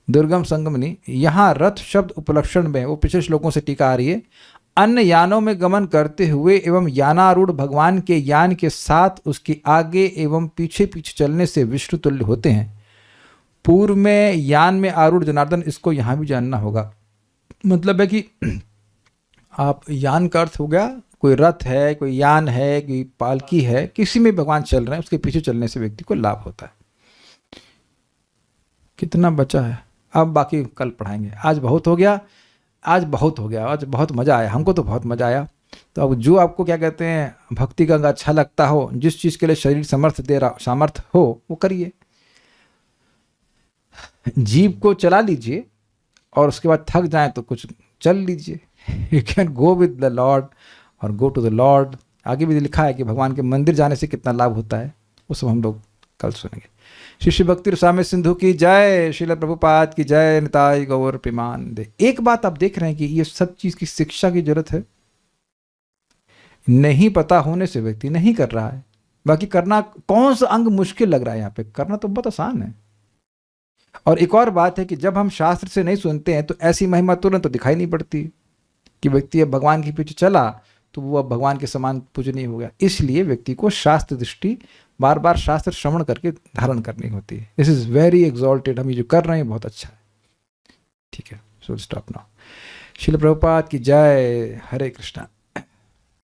Speaker 1: दुर्गम संगमनी, यहाँ रथ शब्द उपलक्षण में, वो पिछले श्लोकों से टीका आ रही है, अन्य यानों में गमन करते हुए एवं यानारूढ़ भगवान के यान के साथ उसके आगे एवं पीछे पीछे चलने से विष्णु तुल्य होते हैं। पूर्व में यान में आरूढ़ जनार्दन, इसको यहाँ भी जानना होगा। मतलब है कि आप, यान का अर्थ हो गया कोई रथ है, कोई यान है, कोई पालकी है, किसी में भगवान चल रहे हैं, उसके पीछे चलने से व्यक्ति को लाभ होता है। कितना बचा है, अब बाकी कल पढ़ाएंगे। आज बहुत हो गया, आज बहुत मज़ा आया, हमको तो बहुत मज़ा आया। तो अब जो आपको क्या कहते हैं भक्ति का अच्छा लगता हो, जिस चीज़ के लिए शरीर सामर्थ्य हो वो करिए। जीभ को चला लीजिए और उसके बाद थक जाए तो कुछ चल लीजिए। You can go with the Lord और गो टू द लॉर्ड। आगे भी लिखा है कि भगवान के मंदिर जाने से कितना लाभ होता है, वो सब हम लोग कल सुनेंगे। शिष्य भक्ति रसामृत सिंधु की जय, श्रील प्रभुपाद की जय, निताई गौर प्रेमानंद। एक बात आप देख रहे हैं कि ये सब चीज़ की शिक्षा की जरूरत है। नहीं पता होने से व्यक्ति नहीं कर रहा है। बाकी करना, कौन सा अंग मुश्किल लग रहा है यहाँ पे, करना तो बहुत आसान है। और एक और बात है कि जब हम शास्त्र से नहीं सुनते हैं तो ऐसी महिमा तुरंत तो दिखाई नहीं पड़ती कि व्यक्ति अब भगवान के पीछे चला तो वो अब भगवान के समान पूजनीय हो गया। इसलिए व्यक्ति को शास्त्र दृष्टि बार बार शास्त्र श्रवण करके धारण करनी होती है। This is very exalted. हम ये जो कर रहे हैं बहुत अच्छा है। ठीक है, so stop now. Srila Prabhupada की जय। हरे कृष्णा।